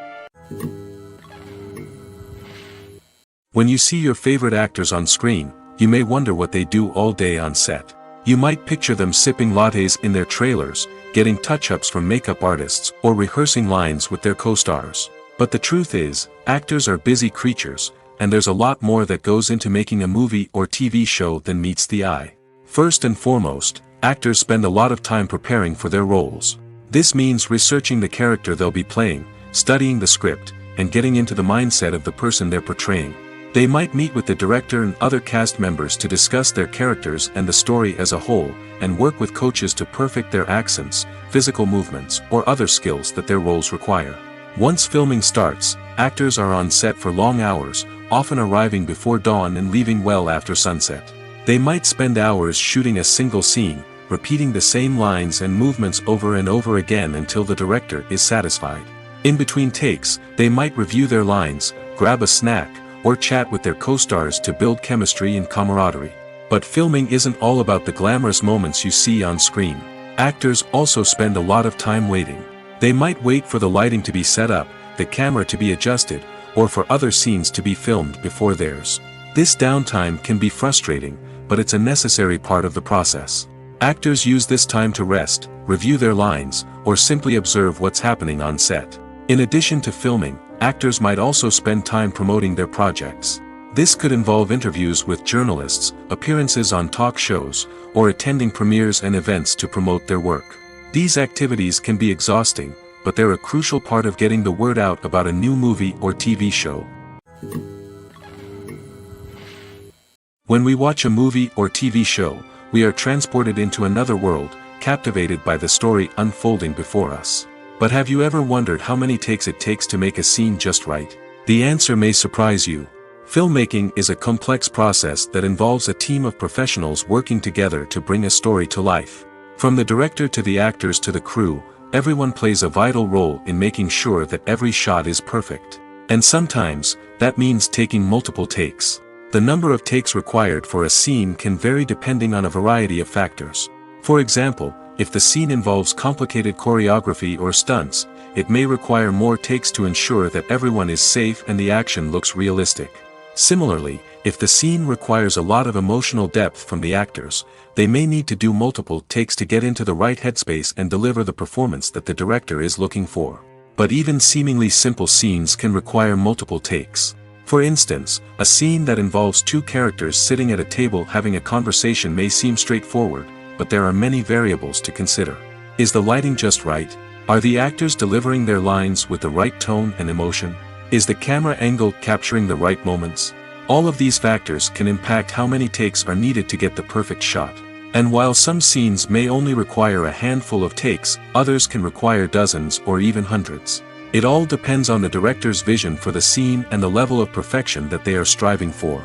When you see your favorite actors on screen, you may wonder what they do all day on set. You might picture them sipping lattes in their trailers, getting touch-ups from makeup artists, or rehearsing lines with their co-stars. But the truth is, actors are busy creatures, and there's a lot more that goes into making a movie or TV show than meets the eye. First and foremost, actors spend a lot of time preparing for their roles. This means researching the character they'll be playing, studying the script, and getting into the mindset of the person they're portraying. They might meet with the director and other cast members to discuss their characters and the story as a whole, and work with coaches to perfect their accents, physical movements, or other skills that their roles require. Once filming starts, actors are on set for long hours, often arriving before dawn and leaving well after sunset. They might spend hours shooting a single scene, repeating the same lines and movements over and over again until the director is satisfied. In between takes, they might review their lines, grab a snack, or chat with their co-stars to build chemistry and camaraderie. But filming isn't all about the glamorous moments you see on screen. Actors also spend a lot of time waiting. They might wait for the lighting to be set up, the camera to be adjusted, or for other scenes to be filmed before theirs. This downtime can be frustrating, but it's a necessary part of the process. Actors use this time to rest, review their lines, or simply observe what's happening on set. In addition to filming, actors might also spend time promoting their projects. This could involve interviews with journalists, appearances on talk shows, or attending premieres and events to promote their work. These activities can be exhausting, but they're a crucial part of getting the word out about a new movie or TV show. When we watch a movie or TV show, we are transported into another world, captivated by the story unfolding before us. But have you ever wondered how many takes it takes to make a scene just right? The answer may surprise you. Filmmaking is a complex process that involves a team of professionals working together to bring a story to life. From the director to the actors to the crew, everyone plays a vital role in making sure that every shot is perfect. And sometimes, that means taking multiple takes. The number of takes required for a scene can vary depending on a variety of factors. For example, if the scene involves complicated choreography or stunts, it may require more takes to ensure that everyone is safe and the action looks realistic. Similarly, if the scene requires a lot of emotional depth from the actors, they may need to do multiple takes to get into the right headspace and deliver the performance that the director is looking for. But even seemingly simple scenes can require multiple takes. For instance, a scene that involves two characters sitting at a table having a conversation may seem straightforward, but there are many variables to consider. Is the lighting just right? Are the actors delivering their lines with the right tone and emotion? Is the camera angle capturing the right moments? All of these factors can impact how many takes are needed to get the perfect shot. And while some scenes may only require a handful of takes, others can require dozens or even hundreds. It all depends on the director's vision for the scene and the level of perfection that they are striving for.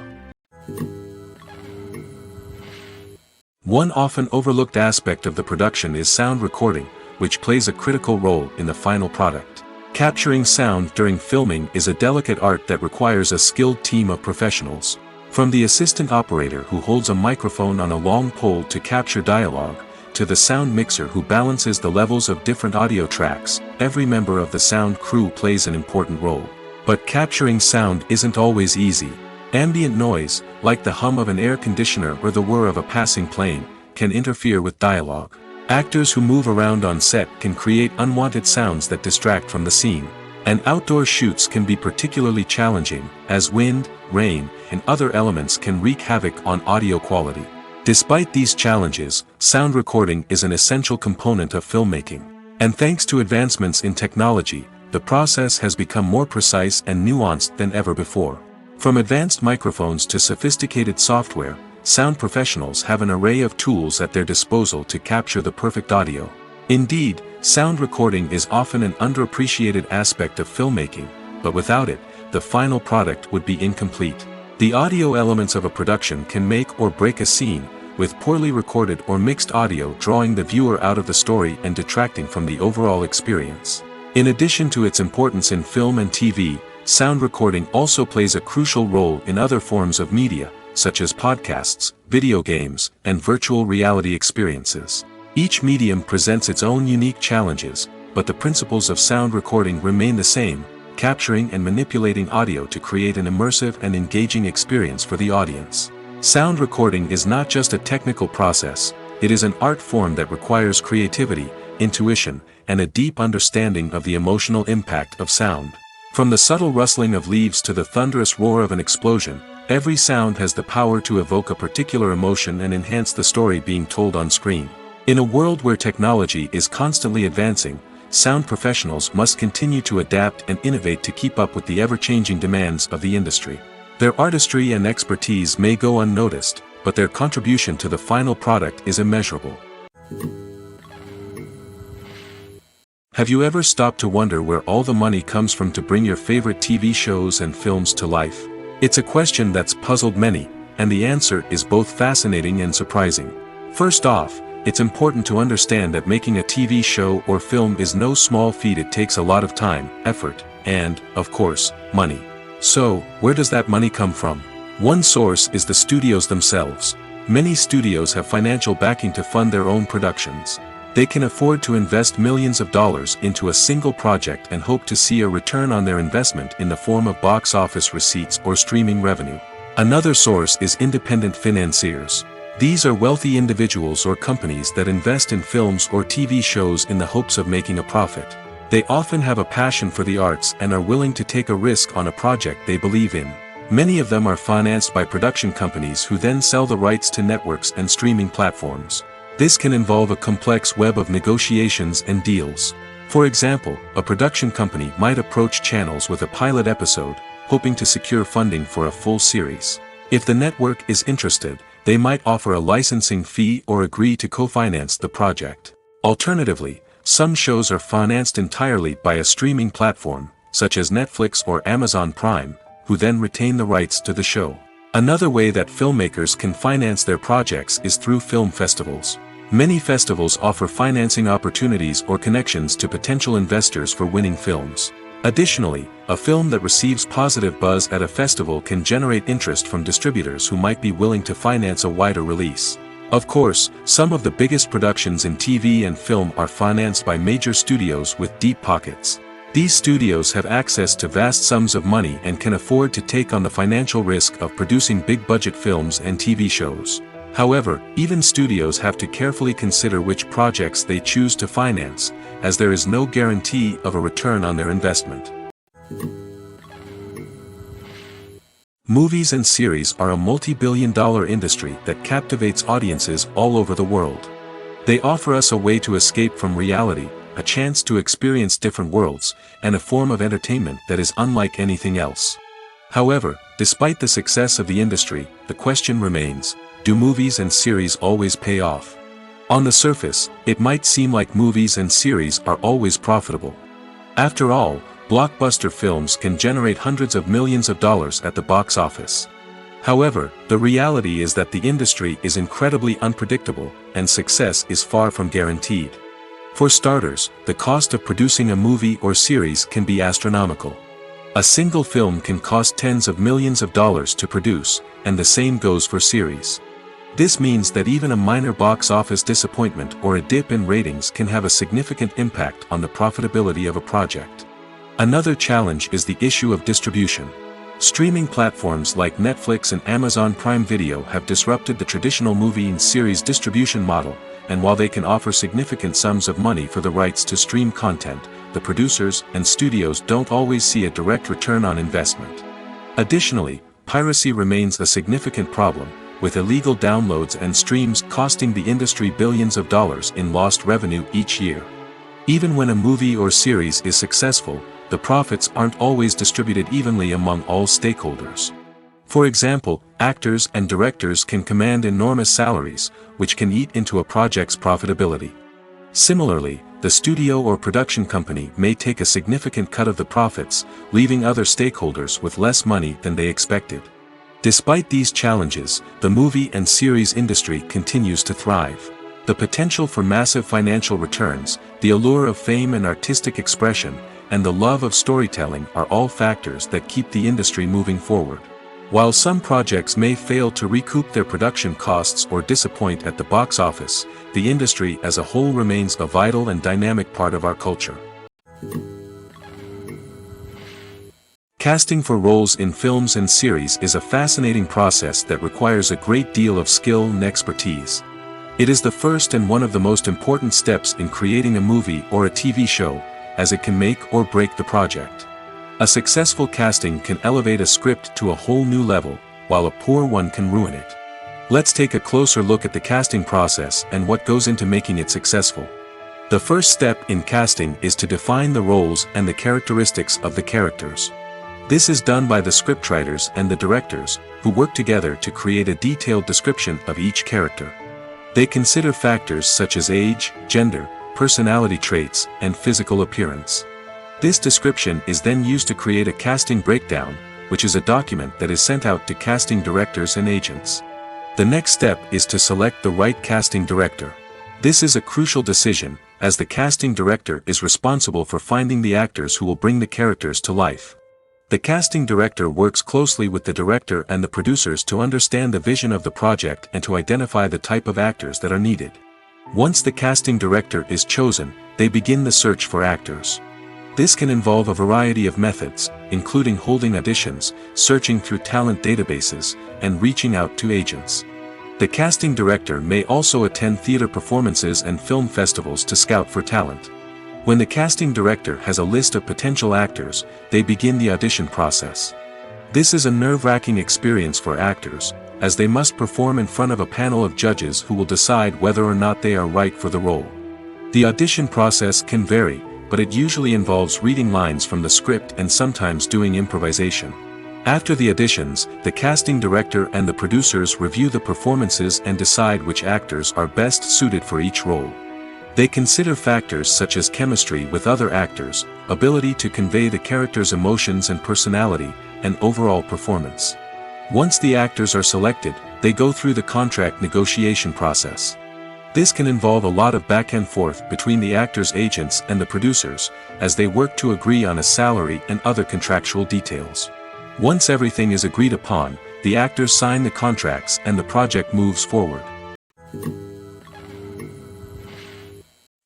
One often overlooked aspect of the production is sound recording, which plays a critical role in the final product. Capturing sound during filming is a delicate art that requires a skilled team of professionals. From the assistant operator who holds a microphone on a long pole to capture dialogue, to the sound mixer who balances the levels of different audio tracks, every member of the sound crew plays an important role. But capturing sound isn't always easy. Ambient noise, like the hum of an air conditioner or the whir of a passing plane, can interfere with dialogue. Actors who move around on set can create unwanted sounds that distract from the scene. And outdoor shoots can be particularly challenging, as wind, rain, and other elements can wreak havoc on audio quality. Despite these challenges, sound recording is an essential component of filmmaking. And thanks to advancements in technology, the process has become more precise and nuanced than ever before. From advanced microphones to sophisticated software, sound professionals have an array of tools at their disposal to capture the perfect audio. Indeed, sound recording is often an underappreciated aspect of filmmaking, but without it, the final product would be incomplete. The audio elements of a production can make or break a scene, with poorly recorded or mixed audio drawing the viewer out of the story and detracting from the overall experience. In addition to its importance in film and TV, sound recording also plays a crucial role in other forms of media, such as podcasts, video games, and virtual reality experiences. Each medium presents its own unique challenges, but the principles of sound recording remain the same, capturing and manipulating audio to create an immersive and engaging experience for the audience. Sound recording is not just a technical process, it is an art form that requires creativity, intuition, and a deep understanding of the emotional impact of sound. From the subtle rustling of leaves to the thunderous roar of an explosion, every sound has the power to evoke a particular emotion and enhance the story being told on screen. In a world where technology is constantly advancing, sound professionals must continue to adapt and innovate to keep up with the ever-changing demands of the industry. Their artistry and expertise may go unnoticed, but their contribution to the final product is immeasurable. Have you ever stopped to wonder where all the money comes from to bring your favorite TV shows and films to life? It's a question that's puzzled many, and the answer is both fascinating and surprising. First off, it's important to understand that making a TV show or film is no small feat. It takes a lot of time, effort, and, of course, money. So, where does that money come from? One source is the studios themselves. Many studios have financial backing to fund their own productions. They can afford to invest millions of dollars into a single project and hope to see a return on their investment in the form of box office receipts or streaming revenue. Another source is independent financiers. These are wealthy individuals or companies that invest in films or TV shows in the hopes of making a profit. They often have a passion for the arts and are willing to take a risk on a project they believe in. Many of them are financed by production companies who then sell the rights to networks and streaming platforms. This can involve a complex web of negotiations and deals. For example, a production company might approach channels with a pilot episode, hoping to secure funding for a full series. If the network is interested, they might offer a licensing fee or agree to co-finance the project. Alternatively, some shows are financed entirely by a streaming platform, such as Netflix or Amazon Prime, who then retain the rights to the show. Another way that filmmakers can finance their projects is through film festivals. Many festivals offer financing opportunities or connections to potential investors for winning films. Additionally, a film that receives positive buzz at a festival can generate interest from distributors who might be willing to finance a wider release. Of course, some of the biggest productions in TV and film are financed by major studios with deep pockets. These studios have access to vast sums of money and can afford to take on the financial risk of producing big-budget films and TV shows. However, even studios have to carefully consider which projects they choose to finance, as there is no guarantee of a return on their investment. Movies and series are a multi-billion-dollar industry that captivates audiences all over the world. They offer us a way to escape from reality, a chance to experience different worlds, and a form of entertainment that is unlike anything else. However, despite the success of the industry, the question remains, do movies and series always pay off? On the surface, it might seem like movies and series are always profitable. After all, blockbuster films can generate hundreds of millions of dollars at the box office. However, the reality is that the industry is incredibly unpredictable, and success is far from guaranteed. For starters, the cost of producing a movie or series can be astronomical. A single film can cost tens of millions of dollars to produce, and the same goes for series. This means that even a minor box office disappointment or a dip in ratings can have a significant impact on the profitability of a project. Another challenge is the issue of distribution. Streaming platforms like Netflix and Amazon Prime Video have disrupted the traditional movie and series distribution model, and while they can offer significant sums of money for the rights to stream content, the producers and studios don't always see a direct return on investment. Additionally, piracy remains a significant problem, with illegal downloads and streams costing the industry billions of dollars in lost revenue each year. Even when a movie or series is successful, the profits aren't always distributed evenly among all stakeholders. For example, actors and directors can command enormous salaries, which can eat into a project's profitability. Similarly, the studio or production company may take a significant cut of the profits, leaving other stakeholders with less money than they expected. Despite these challenges, the movie and series industry continues to thrive. The potential for massive financial returns, the allure of fame and artistic expression, and the love of storytelling are all factors that keep the industry moving forward. While some projects may fail to recoup their production costs or disappoint at the box office, the industry as a whole remains a vital and dynamic part of our culture. Casting for roles in films and series is a fascinating process that requires a great deal of skill and expertise. It is the first and one of the most important steps in creating a movie or a TV show, as it can make or break the project. A successful casting can elevate a script to a whole new level, while a poor one can ruin it. Let's take a closer look at the casting process and what goes into making it successful. The first step in casting is to define the roles and the characteristics of the characters. This is done by the scriptwriters and the directors, who work together to create a detailed description of each character. They consider factors such as age, gender, personality traits, and physical appearance. This description is then used to create a casting breakdown, which is a document that is sent out to casting directors and agents. The next step is to select the right casting director. This is a crucial decision, as the casting director is responsible for finding the actors who will bring the characters to life. The casting director works closely with the director and the producers to understand the vision of the project and to identify the type of actors that are needed. Once the casting director is chosen, they begin the search for actors. This can involve a variety of methods, including holding auditions, searching through talent databases, and reaching out to agents. The casting director may also attend theater performances and film festivals to scout for talent. When the casting director has a list of potential actors, they begin the audition process. This is a nerve-wracking experience for actors, as they must perform in front of a panel of judges who will decide whether or not they are right for the role. The audition process can vary, but it usually involves reading lines from the script and sometimes doing improvisation. After the auditions, the casting director and the producers review the performances and decide which actors are best suited for each role. They consider factors such as chemistry with other actors, ability to convey the character's emotions and personality, and overall performance. Once the actors are selected, they go through the contract negotiation process. This can involve a lot of back and forth between the actors' agents and the producers, as they work to agree on a salary and other contractual details. Once everything is agreed upon, the actors sign the contracts and the project moves forward.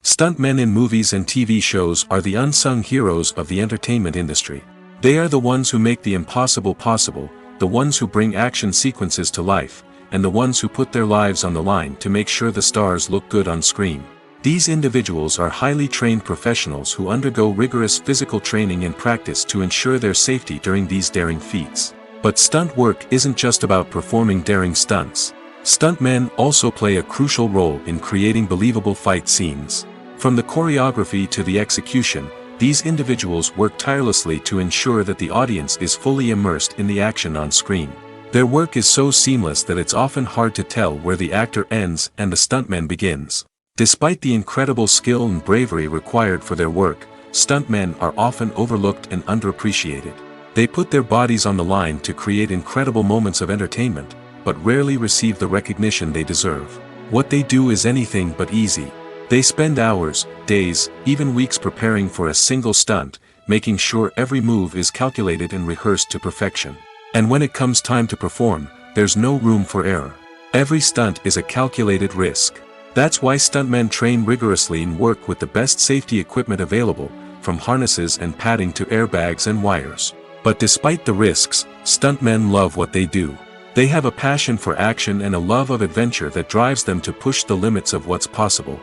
Stuntmen in movies and TV shows are the unsung heroes of the entertainment industry. They are the ones who make the impossible possible, the ones who bring action sequences to life, and the ones who put their lives on the line to make sure the stars look good on screen. These individuals are highly trained professionals who undergo rigorous physical training and practice to ensure their safety during these daring feats. But stunt work isn't just about performing daring stunts. Stuntmen also play a crucial role in creating believable fight scenes. From the choreography to the execution, these individuals work tirelessly to ensure that the audience is fully immersed in the action on screen. Their work is so seamless that it's often hard to tell where the actor ends and the stuntman begins. Despite the incredible skill and bravery required for their work, stuntmen are often overlooked and underappreciated. They put their bodies on the line to create incredible moments of entertainment, but rarely receive the recognition they deserve. What they do is anything but easy. They spend hours, days, even weeks preparing for a single stunt, making sure every move is calculated and rehearsed to perfection. And when it comes time to perform, there's no room for error. Every stunt is a calculated risk. That's why stuntmen train rigorously and work with the best safety equipment available, from harnesses and padding to airbags and wires. But despite the risks, stuntmen love what they do. They have a passion for action and a love of adventure that drives them to push the limits of what's possible.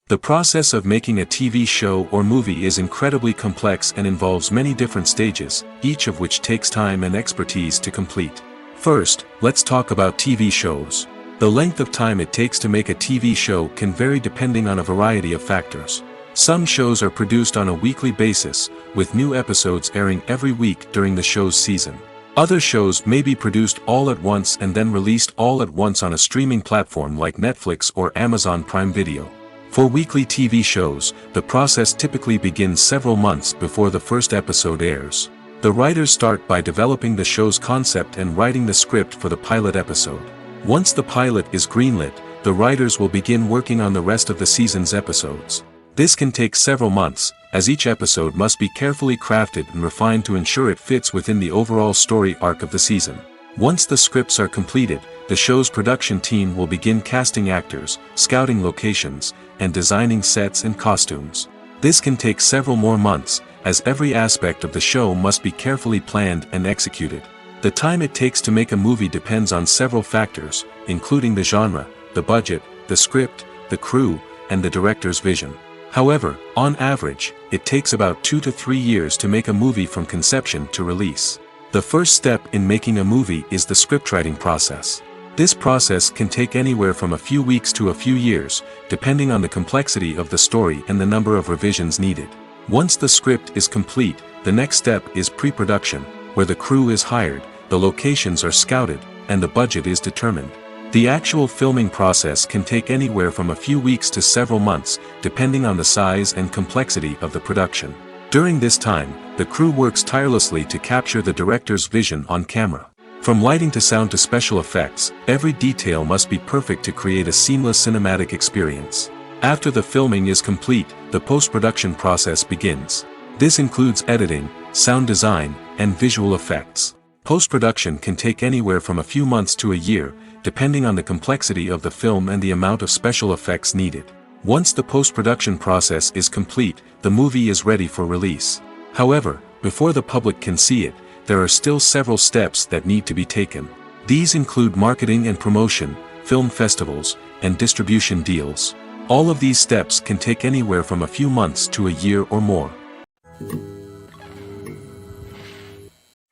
The process of making a TV show or movie is incredibly complex and involves many different stages, each of which takes time and expertise to complete. First, let's talk about TV shows. The length of time it takes to make a TV show can vary depending on a variety of factors. Some shows are produced on a weekly basis, with new episodes airing every week during the show's season. Other shows may be produced all at once and then released all at once on a streaming platform like Netflix or Amazon Prime Video. For weekly TV shows, the process typically begins several months before the first episode airs. The writers start by developing the show's concept and writing the script for the pilot episode. Once the pilot is greenlit, the writers will begin working on the rest of the season's episodes. This can take several months, as each episode must be carefully crafted and refined to ensure it fits within the overall story arc of the season. Once the scripts are completed, the show's production team will begin casting actors, scouting locations, and designing sets and costumes. This can take several more months, as every aspect of the show must be carefully planned and executed. The time it takes to make a movie depends on several factors, including the genre, the budget, the script, the crew, and the director's vision. However, on average, it takes about 2 to 3 years to make a movie from conception to release. The first step in making a movie is the scriptwriting process. This process can take anywhere from a few weeks to a few years, depending on the complexity of the story and the number of revisions needed. Once the script is complete, the next step is pre-production, where the crew is hired, the locations are scouted, and the budget is determined. The actual filming process can take anywhere from a few weeks to several months, depending on the size and complexity of the production. During this time, the crew works tirelessly to capture the director's vision on camera. From lighting to sound to special effects, every detail must be perfect to create a seamless cinematic experience. After the filming is complete, the post-production process begins. This includes editing, sound design, and visual effects. Post-production can take anywhere from a few months to a year, depending on the complexity of the film and the amount of special effects needed. Once the post-production process is complete, the movie is ready for release. However, before the public can see it, there are still several steps that need to be taken. These include marketing and promotion, film festivals, and distribution deals. All of these steps can take anywhere from a few months to a year or more.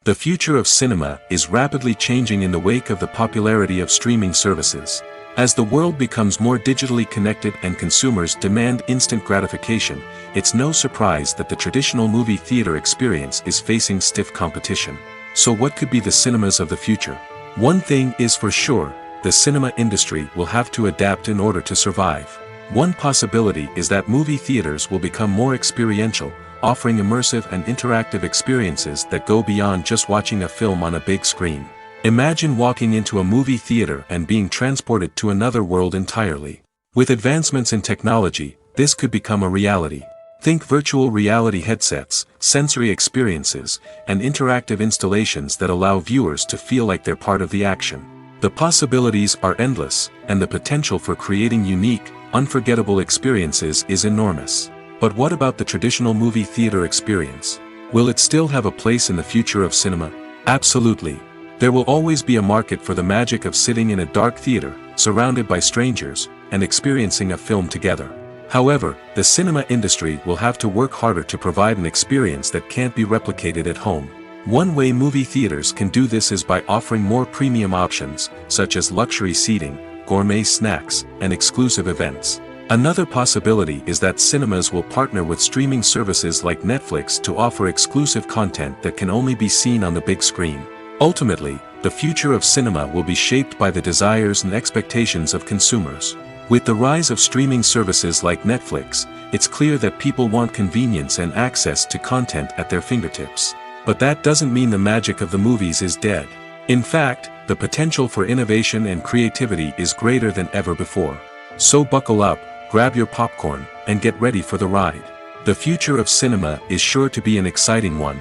The future of cinema is rapidly changing in the wake of the popularity of streaming services. As the world becomes more digitally connected and consumers demand instant gratification, it's no surprise that the traditional movie theater experience is facing stiff competition. So what could be the cinemas of the future? One thing is for sure, the cinema industry will have to adapt in order to survive. One possibility is that movie theaters will become more experiential, offering immersive and interactive experiences that go beyond just watching a film on a big screen. Imagine walking into a movie theater and being transported to another world entirely. With advancements in technology, this could become a reality. Think virtual reality headsets, sensory experiences, and interactive installations that allow viewers to feel like they're part of the action. The possibilities are endless, and the potential for creating unique, unforgettable experiences is enormous. But what about the traditional movie theater experience? Will it still have a place in the future of cinema? Absolutely. There will always be a market for the magic of sitting in a dark theater, surrounded by strangers, and experiencing a film together. However, the cinema industry will have to work harder to provide an experience that can't be replicated at home. One way movie theaters can do this is by offering more premium options, such as luxury seating, gourmet snacks, and exclusive events. Another possibility is that cinemas will partner with streaming services like Netflix to offer exclusive content that can only be seen on the big screen. Ultimately, the future of cinema will be shaped by the desires and expectations of consumers. With the rise of streaming services like Netflix, it's clear that people want convenience and access to content at their fingertips. But that doesn't mean the magic of the movies is dead. In fact, the potential for innovation and creativity is greater than ever before. So buckle up, grab your popcorn, and get ready for the ride. The future of cinema is sure to be an exciting one.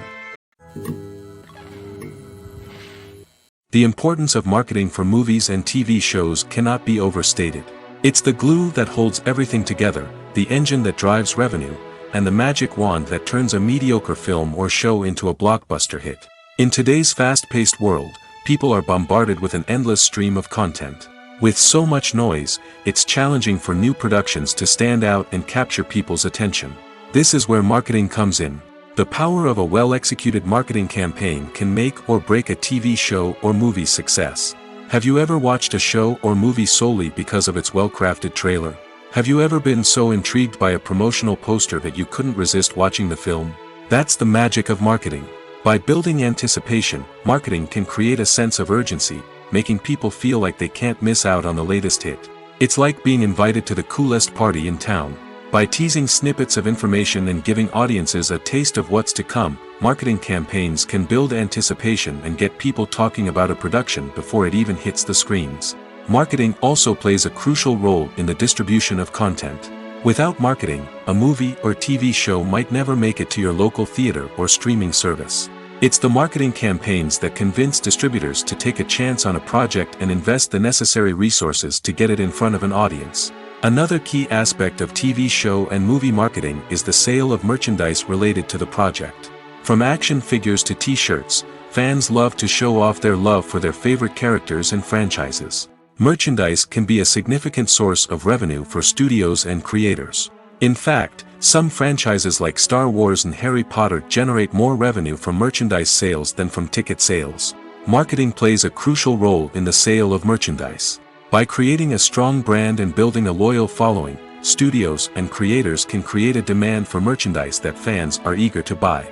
The importance of marketing for movies and TV shows cannot be overstated. It's the glue that holds everything together, the engine that drives revenue, and the magic wand that turns a mediocre film or show into a blockbuster hit. In today's fast-paced world, people are bombarded with an endless stream of content. With so much noise, it's challenging for new productions to stand out and capture people's attention. This is where marketing comes in. The power of a well-executed marketing campaign can make or break a TV show or movie's success. Have you ever watched a show or movie solely because of its well-crafted trailer? Have you ever been so intrigued by a promotional poster that you couldn't resist watching the film? That's the magic of marketing. By building anticipation, marketing can create a sense of urgency, making people feel like they can't miss out on the latest hit. It's like being invited to the coolest party in town. By teasing snippets of information and giving audiences a taste of what's to come, marketing campaigns can build anticipation and get people talking about a production before it even hits the screens. Marketing also plays a crucial role in the distribution of content. Without marketing, a movie or TV show might never make it to your local theater or streaming service. It's the marketing campaigns that convince distributors to take a chance on a project and invest the necessary resources to get it in front of an audience. Another key aspect of TV show and movie marketing is the sale of merchandise related to the project. From action figures to t-shirts, fans love to show off their love for their favorite characters and franchises. Merchandise can be a significant source of revenue for studios and creators. In fact, some franchises like Star Wars and Harry Potter generate more revenue from merchandise sales than from ticket sales. Marketing plays a crucial role in the sale of merchandise. By creating a strong brand and building a loyal following, studios and creators can create a demand for merchandise that fans are eager to buy.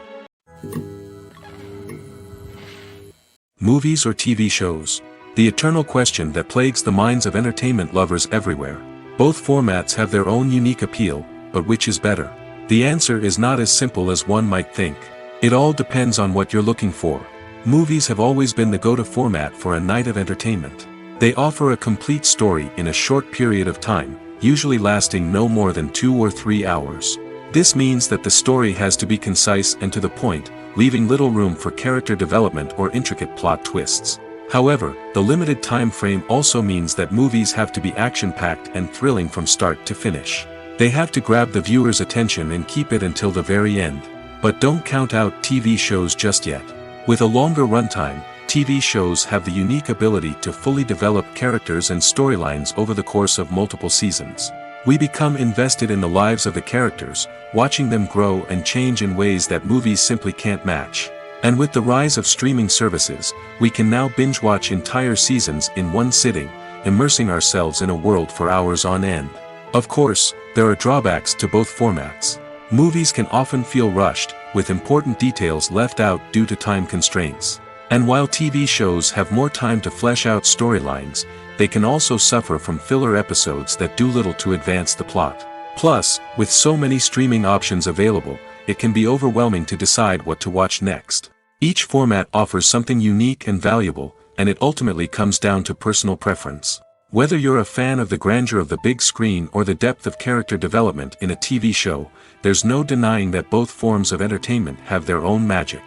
Movies or TV shows? The eternal question that plagues the minds of entertainment lovers everywhere. Both formats have their own unique appeal, but which is better? The answer is not as simple as one might think. It all depends on what you're looking for. Movies have always been the go-to format for a night of entertainment. They offer a complete story in a short period of time, usually lasting no more than 2 or 3 hours. This means that the story has to be concise and to the point, leaving little room for character development or intricate plot twists. However, the limited time frame also means that movies have to be action-packed and thrilling from start to finish. They have to grab the viewer's attention and keep it until the very end. But don't count out TV shows just yet. With a longer runtime, TV shows have the unique ability to fully develop characters and storylines over the course of multiple seasons. We become invested in the lives of the characters, watching them grow and change in ways that movies simply can't match. And with the rise of streaming services, we can now binge-watch entire seasons in one sitting, immersing ourselves in a world for hours on end. Of course, there are drawbacks to both formats. Movies can often feel rushed, with important details left out due to time constraints. And while TV shows have more time to flesh out storylines, they can also suffer from filler episodes that do little to advance the plot. Plus, with so many streaming options available, it can be overwhelming to decide what to watch next. Each format offers something unique and valuable, and it ultimately comes down to personal preference. Whether you're a fan of the grandeur of the big screen or the depth of character development in a TV show, there's no denying that both forms of entertainment have their own magic.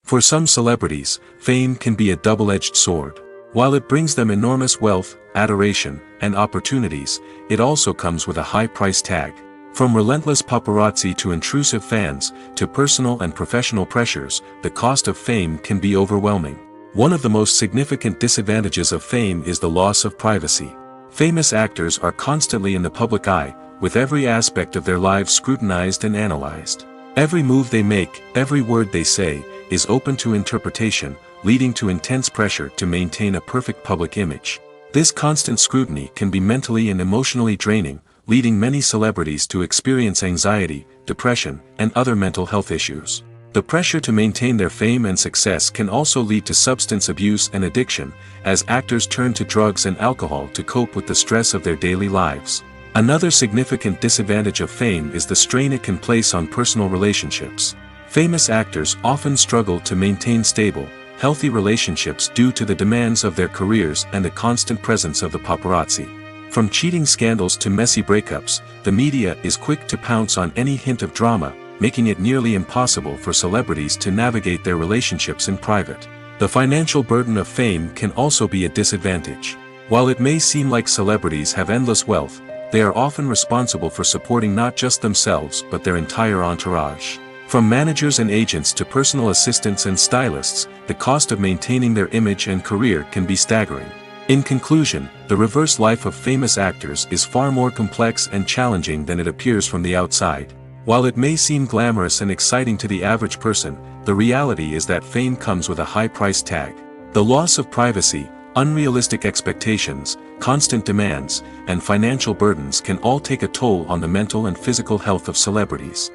For some celebrities, fame can be a double-edged sword. While it brings them enormous wealth, adoration, and opportunities, it also comes with a high price tag. From relentless paparazzi to intrusive fans, to personal and professional pressures, the cost of fame can be overwhelming. One of the most significant disadvantages of fame is the loss of privacy. Famous actors are constantly in the public eye, with every aspect of their lives scrutinized and analyzed. Every move they make, every word they say, is open to interpretation, leading to intense pressure to maintain a perfect public image. This constant scrutiny can be mentally and emotionally draining, leading many celebrities to experience anxiety, depression, and other mental health issues. The pressure to maintain their fame and success can also lead to substance abuse and addiction, as actors turn to drugs and alcohol to cope with the stress of their daily lives. Another significant disadvantage of fame is the strain it can place on personal relationships. Famous actors often struggle to maintain stable, healthy relationships due to the demands of their careers and the constant presence of the paparazzi. From cheating scandals to messy breakups, the media is quick to pounce on any hint of drama, making it nearly impossible for celebrities to navigate their relationships in private. The financial burden of fame can also be a disadvantage. While it may seem like celebrities have endless wealth, they are often responsible for supporting not just themselves but their entire entourage. From managers and agents to personal assistants and stylists, the cost of maintaining their image and career can be staggering. In conclusion, the reverse life of famous actors is far more complex and challenging than it appears from the outside. While it may seem glamorous and exciting to the average person, the reality is that fame comes with a high price tag. The loss of privacy, unrealistic expectations, constant demands, and financial burdens can all take a toll on the mental and physical health of celebrities.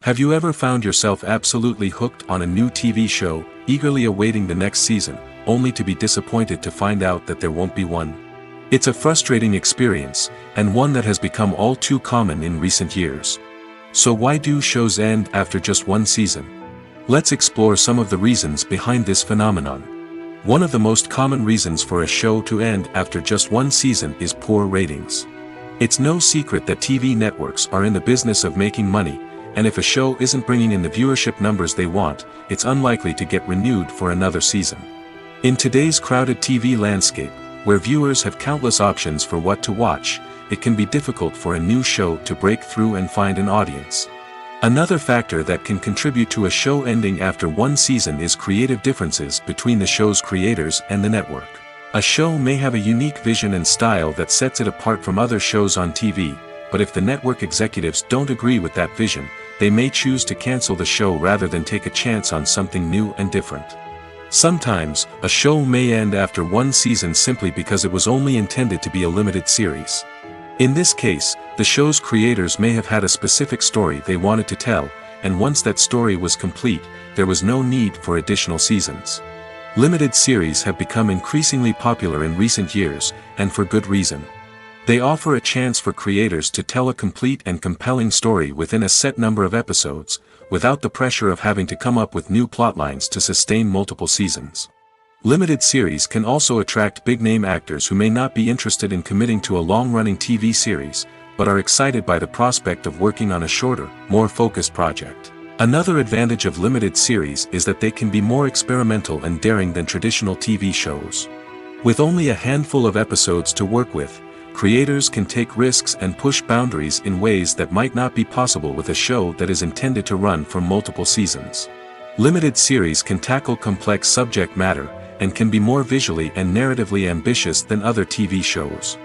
Have you ever found yourself absolutely hooked on a new TV show, eagerly awaiting the next season, only to be disappointed to find out that there won't be one. It's a frustrating experience, and one that has become all too common in recent years. So why do shows end after just one season? Let's explore some of the reasons behind this phenomenon. One of the most common reasons for a show to end after just one season is poor ratings. It's no secret that TV networks are in the business of making money, and if a show isn't bringing in the viewership numbers they want, it's unlikely to get renewed for another season. In today's crowded TV landscape, where viewers have countless options for what to watch, it can be difficult for a new show to break through and find an audience. Another factor that can contribute to a show ending after one season is creative differences between the show's creators and the network. A show may have a unique vision and style that sets it apart from other shows on TV, but if the network executives don't agree with that vision, they may choose to cancel the show rather than take a chance on something new and different. Sometimes, a show may end after one season simply because it was only intended to be a limited series. In this case, the show's creators may have had a specific story they wanted to tell, and once that story was complete, there was no need for additional seasons. Limited series have become increasingly popular in recent years, and for good reason. They offer a chance for creators to tell a complete and compelling story within a set number of episodes, without the pressure of having to come up with new plotlines to sustain multiple seasons. Limited series can also attract big-name actors who may not be interested in committing to a long-running TV series, but are excited by the prospect of working on a shorter, more focused project. Another advantage of limited series is that they can be more experimental and daring than traditional TV shows. With only a handful of episodes to work with, creators can take risks and push boundaries in ways that might not be possible with a show that is intended to run for multiple seasons. Limited series can tackle complex subject matter, and can be more visually and narratively ambitious than other TV shows.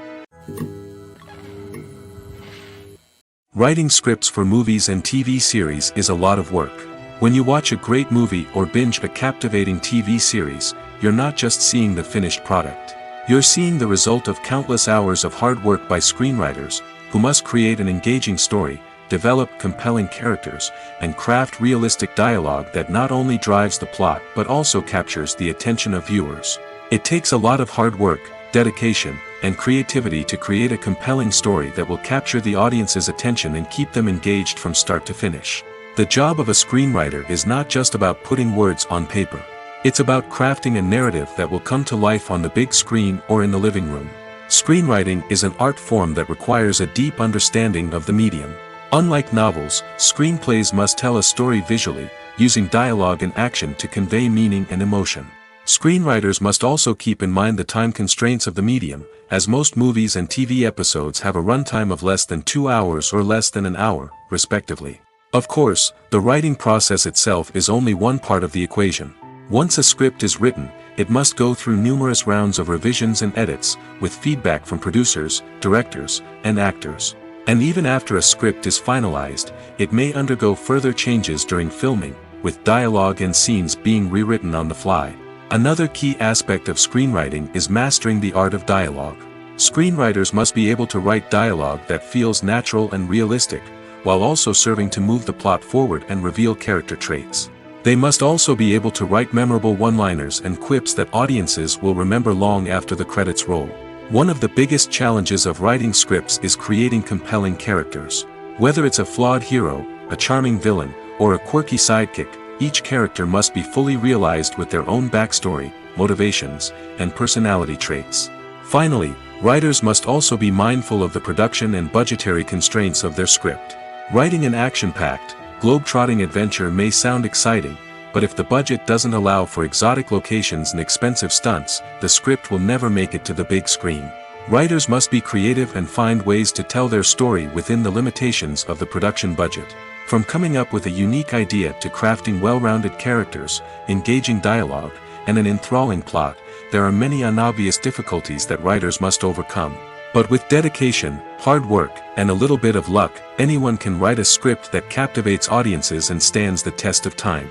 Writing scripts for movies and TV series is a lot of work. When you watch a great movie or binge a captivating TV series, you're not just seeing the finished product. You're seeing the result of countless hours of hard work by screenwriters, who must create an engaging story, develop compelling characters, and craft realistic dialogue that not only drives the plot but also captures the attention of viewers. It takes a lot of hard work, dedication, and creativity to create a compelling story that will capture the audience's attention and keep them engaged from start to finish. The job of a screenwriter is not just about putting words on paper. It's about crafting a narrative that will come to life on the big screen or in the living room. Screenwriting is an art form that requires a deep understanding of the medium. Unlike novels, screenplays must tell a story visually, using dialogue and action to convey meaning and emotion. Screenwriters must also keep in mind the time constraints of the medium, as most movies and TV episodes have a runtime of less than 2 hours or less than an hour, respectively. Of course, the writing process itself is only one part of the equation. Once a script is written, it must go through numerous rounds of revisions and edits, with feedback from producers, directors, and actors. And even after a script is finalized, it may undergo further changes during filming, with dialogue and scenes being rewritten on the fly. Another key aspect of screenwriting is mastering the art of dialogue. Screenwriters must be able to write dialogue that feels natural and realistic, while also serving to move the plot forward and reveal character traits. They must also be able to write memorable one-liners and quips that audiences will remember long after the credits roll. One of the biggest challenges of writing scripts is creating compelling characters. Whether it's a flawed hero, a charming villain, or a quirky sidekick, each character must be fully realized with their own backstory, motivations, and personality traits. Finally, writers must also be mindful of the production and budgetary constraints of their script. Writing an action-packed, globe-trotting adventure may sound exciting, but if the budget doesn't allow for exotic locations and expensive stunts, the script will never make it to the big screen. Writers must be creative and find ways to tell their story within the limitations of the production budget. From coming up with a unique idea to crafting well-rounded characters, engaging dialogue, and an enthralling plot, there are many unobvious difficulties that writers must overcome. But with dedication, hard work, and a little bit of luck, anyone can write a script that captivates audiences and stands the test of time.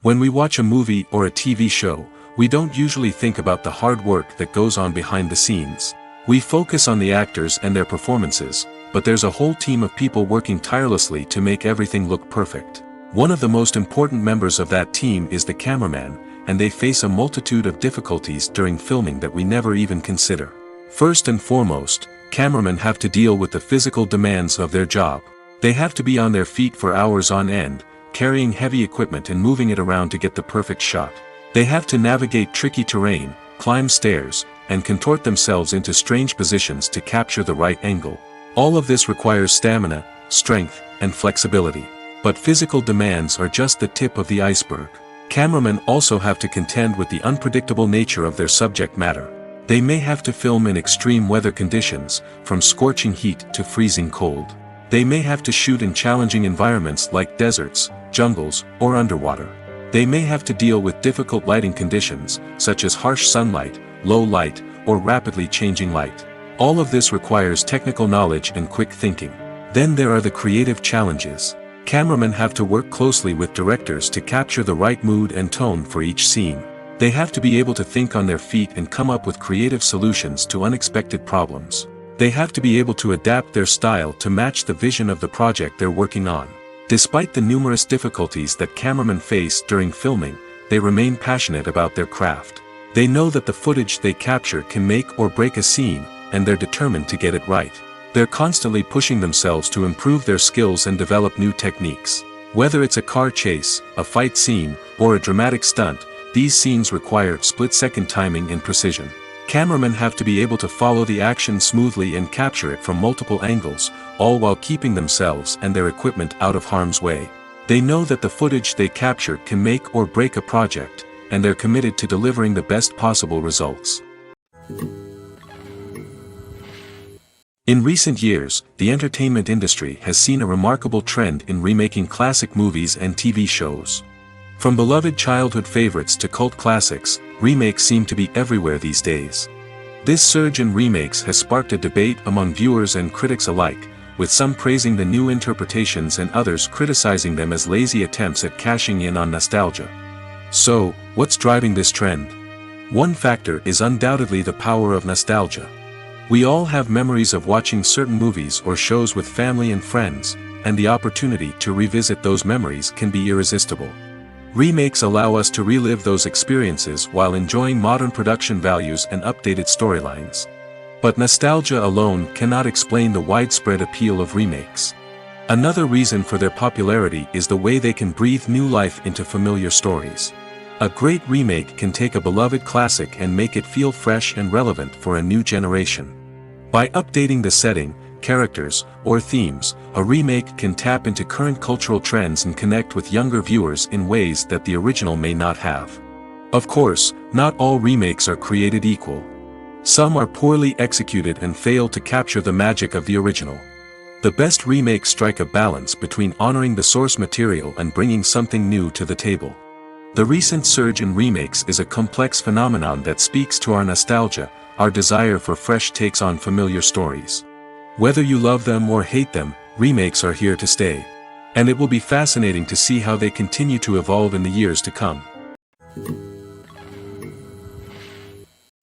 When we watch a movie or a TV show, we don't usually think about the hard work that goes on behind the scenes. We focus on the actors and their performances, but there's a whole team of people working tirelessly to make everything look perfect. One of the most important members of that team is the cameraman, and they face a multitude of difficulties during filming that we never even consider. First and foremost, cameramen have to deal with the physical demands of their job. They have to be on their feet for hours on end, carrying heavy equipment and moving it around to get the perfect shot. They have to navigate tricky terrain, climb stairs, and contort themselves into strange positions to capture the right angle. All of this requires stamina, strength, and flexibility. But physical demands are just the tip of the iceberg. Cameramen also have to contend with the unpredictable nature of their subject matter. They may have to film in extreme weather conditions, from scorching heat to freezing cold. They may have to shoot in challenging environments like deserts, jungles, or underwater. They may have to deal with difficult lighting conditions, such as harsh sunlight, low light, or rapidly changing light. All of this requires technical knowledge and quick thinking. Then there are the creative challenges. Cameramen have to work closely with directors to capture the right mood and tone for each scene. They have to be able to think on their feet and come up with creative solutions to unexpected problems. They have to be able to adapt their style to match the vision of the project they're working on. Despite the numerous difficulties that cameramen face during filming, they remain passionate about their craft. They know that the footage they capture can make or break a scene, and they're determined to get it right. They're constantly pushing themselves to improve their skills and develop new techniques. Whether it's a car chase, a fight scene, or a dramatic stunt, these scenes require split-second timing and precision. Cameramen have to be able to follow the action smoothly and capture it from multiple angles, all while keeping themselves and their equipment out of harm's way. They know that the footage they capture can make or break a project, and they're committed to delivering the best possible results. In recent years, the entertainment industry has seen a remarkable trend in remaking classic movies and TV shows. From beloved childhood favorites to cult classics, remakes seem to be everywhere these days. This surge in remakes has sparked a debate among viewers and critics alike, with some praising the new interpretations and others criticizing them as lazy attempts at cashing in on nostalgia. So, what's driving this trend? One factor is undoubtedly the power of nostalgia. We all have memories of watching certain movies or shows with family and friends, and the opportunity to revisit those memories can be irresistible. Remakes allow us to relive those experiences while enjoying modern production values and updated storylines. But nostalgia alone cannot explain the widespread appeal of remakes. Another reason for their popularity is the way they can breathe new life into familiar stories. A great remake can take a beloved classic and make it feel fresh and relevant for a new generation. By updating the setting, characters, or themes, a remake can tap into current cultural trends and connect with younger viewers in ways that the original may not have. Of course, not all remakes are created equal. Some are poorly executed and fail to capture the magic of the original. The best remakes strike a balance between honoring the source material and bringing something new to the table. The recent surge in remakes is a complex phenomenon that speaks to our nostalgia, our desire for fresh takes on familiar stories. Whether you love them or hate them, remakes are here to stay. And it will be fascinating to see how they continue to evolve in the years to come.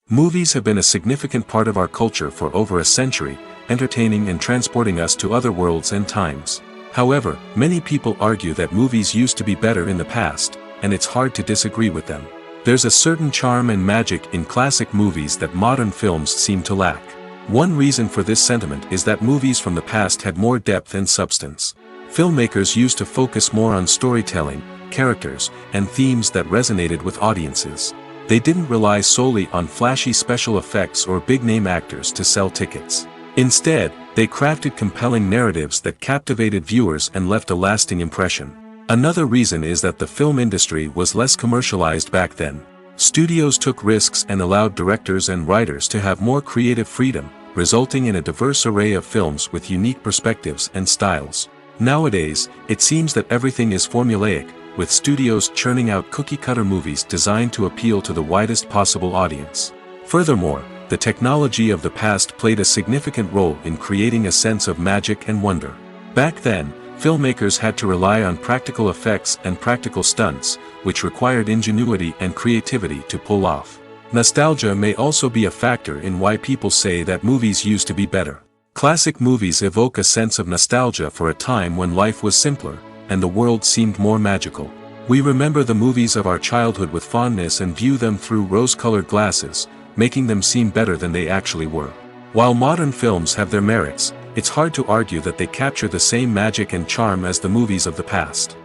Movies have been a significant part of our culture for over a century, entertaining and transporting us to other worlds and times. However, many people argue that movies used to be better in the past, and it's hard to disagree with them. There's a certain charm and magic in classic movies that modern films seem to lack. One reason for this sentiment is that movies from the past had more depth and substance. Filmmakers used to focus more on storytelling, characters, and themes that resonated with audiences. They didn't rely solely on flashy special effects or big-name actors to sell tickets. Instead, they crafted compelling narratives that captivated viewers and left a lasting impression. Another reason is that the film industry was less commercialized back then. Studios took risks and allowed directors and writers to have more creative freedom, resulting in a diverse array of films with unique perspectives and styles. Nowadays, it seems that everything is formulaic, with studios churning out cookie-cutter movies designed to appeal to the widest possible audience. Furthermore, the technology of the past played a significant role in creating a sense of magic and wonder. Back then, filmmakers had to rely on practical effects and practical stunts, which required ingenuity and creativity to pull off. Nostalgia may also be a factor in why people say that movies used to be better. Classic movies evoke a sense of nostalgia for a time when life was simpler, and the world seemed more magical. We remember the movies of our childhood with fondness and view them through rose-colored glasses, making them seem better than they actually were. While modern films have their merits, it's hard to argue that they capture the same magic and charm as the movies of the past.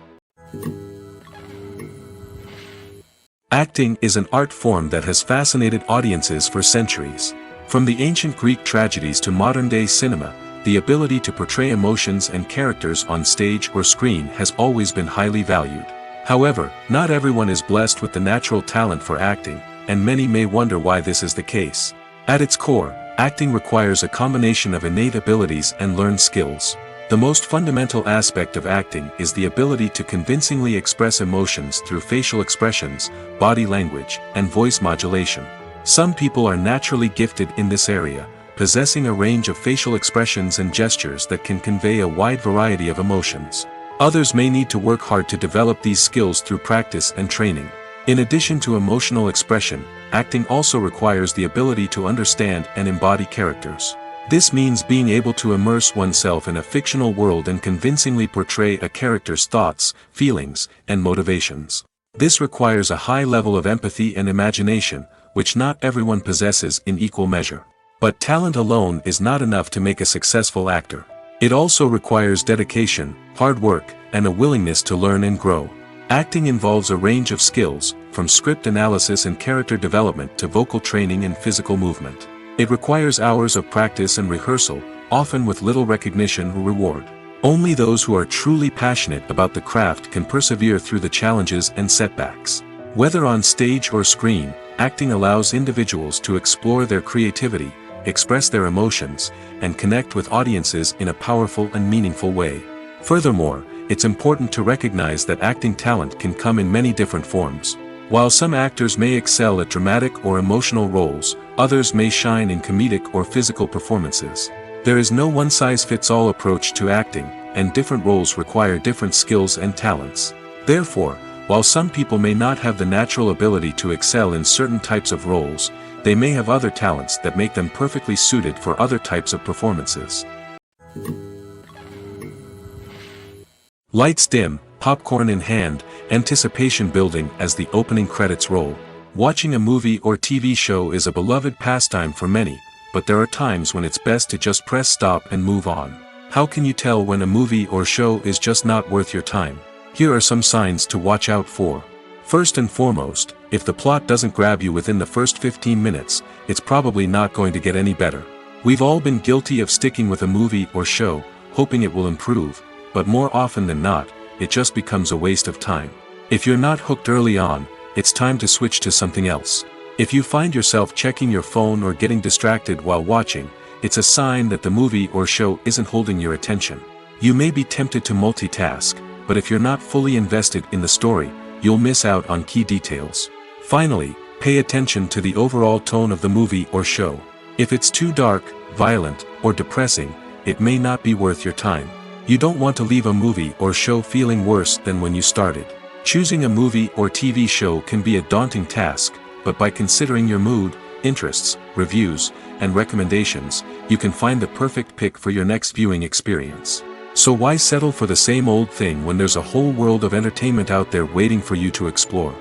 Acting is an art form that has fascinated audiences for centuries. From the ancient Greek tragedies to modern-day cinema, the ability to portray emotions and characters on stage or screen has always been highly valued. However, not everyone is blessed with the natural talent for acting, and many may wonder why this is the case. At its core, acting requires a combination of innate abilities and learned skills. The most fundamental aspect of acting is the ability to convincingly express emotions through facial expressions, body language, and voice modulation. Some people are naturally gifted in this area, possessing a range of facial expressions and gestures that can convey a wide variety of emotions. Others may need to work hard to develop these skills through practice and training. In addition to emotional expression, acting also requires the ability to understand and embody characters. This means being able to immerse oneself in a fictional world and convincingly portray a character's thoughts, feelings, and motivations. This requires a high level of empathy and imagination, which not everyone possesses in equal measure. But talent alone is not enough to make a successful actor. It also requires dedication, hard work, and a willingness to learn and grow. Acting involves a range of skills, from script analysis and character development to vocal training and physical movement. It requires hours of practice and rehearsal, often with little recognition or reward. Only those who are truly passionate about the craft can persevere through the challenges and setbacks. Whether on stage or screen, acting allows individuals to explore their creativity, express their emotions, and connect with audiences in a powerful and meaningful way. Furthermore, it's important to recognize that acting talent can come in many different forms. While some actors may excel at dramatic or emotional roles, others may shine in comedic or physical performances. There is no one-size-fits-all approach to acting, and different roles require different skills and talents. Therefore, while some people may not have the natural ability to excel in certain types of roles, they may have other talents that make them perfectly suited for other types of performances. Lights dim, popcorn in hand, anticipation building as the opening credits roll. Watching a movie or TV show is a beloved pastime for many, but there are times when it's best to just press stop and move on. How can you tell when a movie or show is just not worth your time? Here are some signs to watch out for. First and foremost, if the plot doesn't grab you within the first 15 minutes, it's probably not going to get any better. We've all been guilty of sticking with a movie or show, hoping it will improve, but more often than not, it just becomes a waste of time. If you're not hooked early on, it's time to switch to something else. If you find yourself checking your phone or getting distracted while watching, it's a sign that the movie or show isn't holding your attention. You may be tempted to multitask, but if you're not fully invested in the story, you'll miss out on key details. Finally, pay attention to the overall tone of the movie or show. If it's too dark, violent, or depressing, it may not be worth your time. You don't want to leave a movie or show feeling worse than when you started. Choosing a movie or TV show can be a daunting task, but by considering your mood, interests, reviews, and recommendations, you can find the perfect pick for your next viewing experience. So why settle for the same old thing when there's a whole world of entertainment out there waiting for you to explore?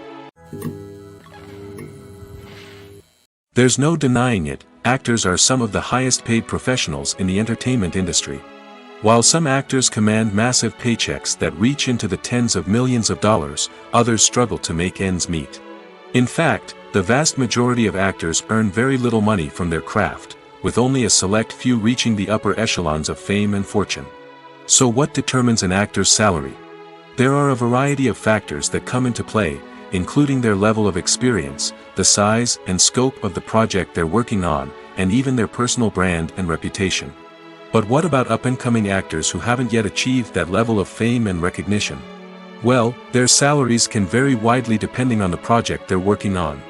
There's no denying it, actors are some of the highest paid professionals in the entertainment industry. While some actors command massive paychecks that reach into the tens of millions of dollars, others struggle to make ends meet. In fact, the vast majority of actors earn very little money from their craft, with only a select few reaching the upper echelons of fame and fortune. So what determines an actor's salary? There are a variety of factors that come into play, including their level of experience, the size and scope of the project they're working on, and even their personal brand and reputation. But what about up-and-coming actors who haven't yet achieved that level of fame and recognition? Well, their salaries can vary widely depending on the project they're working on.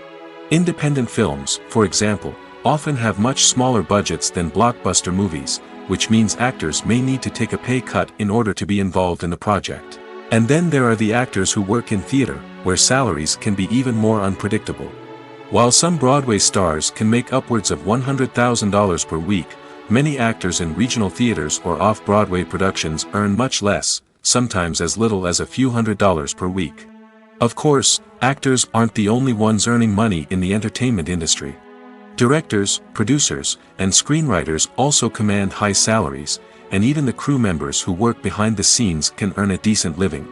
Independent films, for example, often have much smaller budgets than blockbuster movies, which means actors may need to take a pay cut in order to be involved in the project. And then there are the actors who work in theater, where salaries can be even more unpredictable. While some Broadway stars can make upwards of $100,000 per week, many actors in regional theaters or off-Broadway productions earn much less, sometimes as little as a few $100s per week. Of course, actors aren't the only ones earning money in the entertainment industry. Directors, producers, and screenwriters also command high salaries, and even the crew members who work behind the scenes can earn a decent living.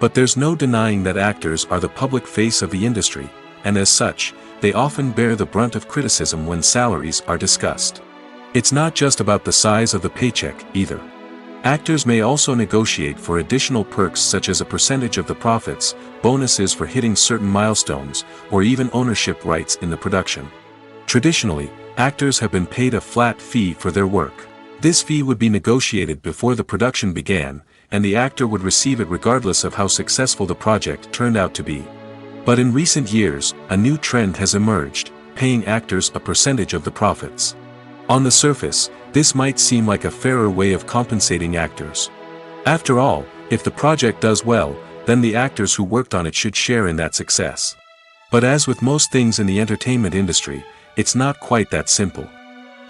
But there's no denying that actors are the public face of the industry, and as such, they often bear the brunt of criticism when salaries are discussed. It's not just about the size of the paycheck, either. Actors may also negotiate for additional perks such as a percentage of the profits, bonuses for hitting certain milestones, or even ownership rights in the production. Traditionally, actors have been paid a flat fee for their work. This fee would be negotiated before the production began, and the actor would receive it regardless of how successful the project turned out to be. But in recent years, a new trend has emerged, paying actors a percentage of the profits. On the surface, this might seem like a fairer way of compensating actors. After all, if the project does well, then the actors who worked on it should share in that success. But as with most things in the entertainment industry, it's not quite that simple.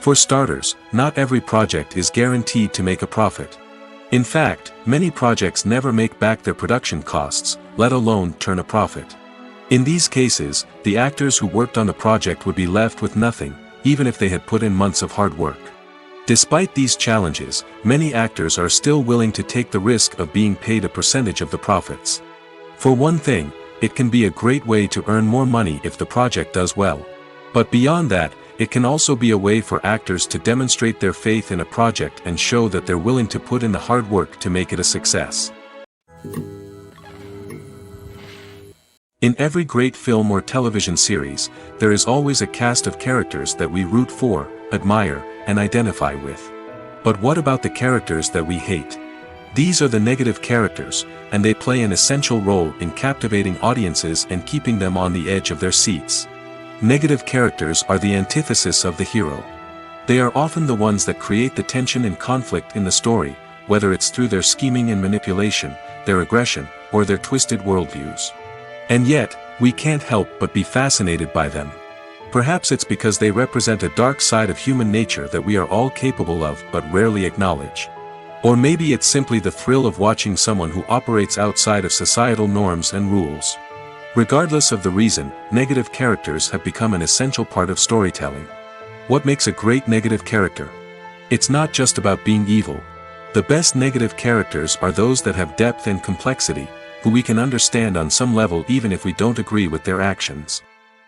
For starters, not every project is guaranteed to make a profit. In fact, many projects never make back their production costs, let alone turn a profit. In these cases, the actors who worked on the project would be left with nothing, even if they had put in months of hard work. Despite these challenges, many actors are still willing to take the risk of being paid a percentage of the profits. For one thing, it can be a great way to earn more money if the project does well. But beyond that, it can also be a way for actors to demonstrate their faith in a project and show that they're willing to put in the hard work to make it a success. In every great film or television series, there is always a cast of characters that we root for, admire, and identify with. But what about the characters that we hate? These are the negative characters, and they play an essential role in captivating audiences and keeping them on the edge of their seats. Negative characters are the antithesis of the hero. They are often the ones that create the tension and conflict in the story, whether it's through their scheming and manipulation, their aggression, or their twisted worldviews. And yet, we can't help but be fascinated by them. Perhaps it's because they represent a dark side of human nature that we are all capable of but rarely acknowledge. Or maybe it's simply the thrill of watching someone who operates outside of societal norms and rules. Regardless of the reason, negative characters have become an essential part of storytelling. What makes a great negative character? It's not just about being evil. The best negative characters are those that have depth and complexity, who we can understand on some level even if we don't agree with their actions.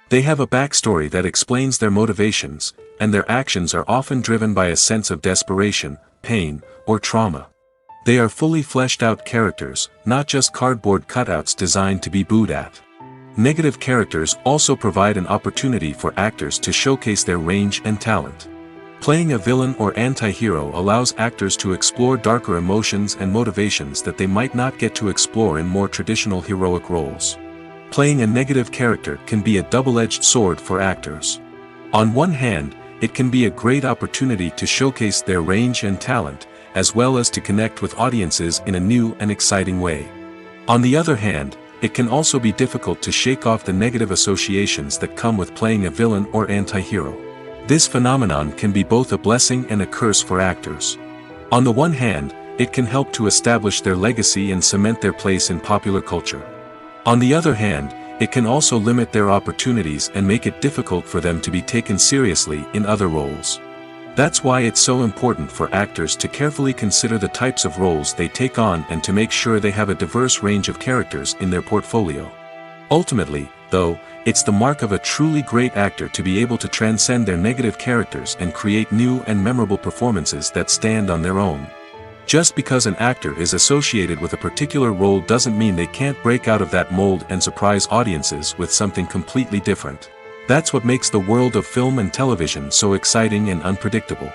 They have a backstory that explains their motivations, and their actions are often driven by a sense of desperation, pain, or trauma. They are fully fleshed out characters, not just cardboard cutouts designed to be booed at. Negative characters also provide an opportunity for actors to showcase their range and talent. Playing a villain or anti-hero allows actors to explore darker emotions and motivations that they might not get to explore in more traditional heroic roles. Playing a negative character can be a double-edged sword for actors. On one hand, it can be a great opportunity to showcase their range and talent, as well as to connect with audiences in a new and exciting way. On the other hand, it can also be difficult to shake off the negative associations that come with playing a villain or anti-hero. This phenomenon can be both a blessing and a curse for actors. On the one hand, it can help to establish their legacy and cement their place in popular culture. On the other hand, it can also limit their opportunities and make it difficult for them to be taken seriously in other roles. That's why it's so important for actors to carefully consider the types of roles they take on and to make sure they have a diverse range of characters in their portfolio. Ultimately, though, it's the mark of a truly great actor to be able to transcend their negative characters and create new and memorable performances that stand on their own. Just because an actor is associated with a particular role doesn't mean they can't break out of that mold and surprise audiences with something completely different. That's what makes the world of film and television so exciting and unpredictable.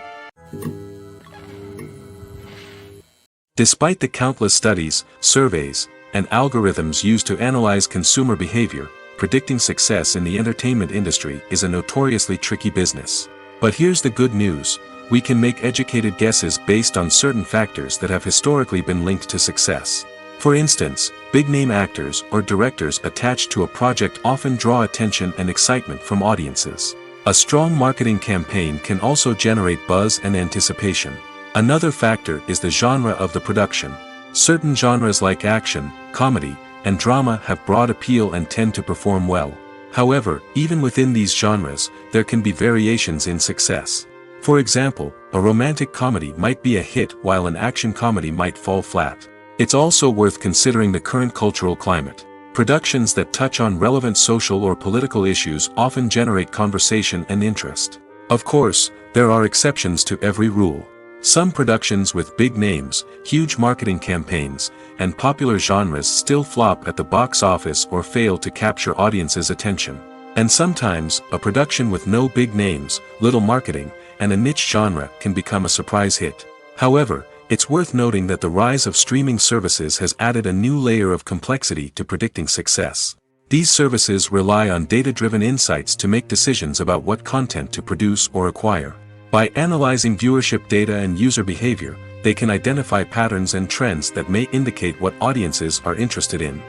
Despite the countless studies, surveys, and algorithms used to analyze consumer behavior, predicting success in the entertainment industry is a notoriously tricky business. But here's the good news: we can make educated guesses based on certain factors that have historically been linked to success. For instance, big-name actors or directors attached to a project often draw attention and excitement from audiences. A strong marketing campaign can also generate buzz and anticipation. Another factor is the genre of the production. Certain genres like action, comedy, and drama have broad appeal and tend to perform well. However, even within these genres, there can be variations in success. For example, a romantic comedy might be a hit while an action comedy might fall flat. It's also worth considering the current cultural climate. Productions that touch on relevant social or political issues often generate conversation and interest. Of course, there are exceptions to every rule. Some productions with big names, huge marketing campaigns, and popular genres still flop at the box office or fail to capture audiences' attention. And sometimes, a production with no big names, little marketing, and a niche genre can become a surprise hit. However, it's worth noting that the rise of streaming services has added a new layer of complexity to predicting success. These services rely on data-driven insights to make decisions about what content to produce or acquire. By analyzing viewership data and user behavior, they can identify patterns and trends that may indicate what audiences are interested in.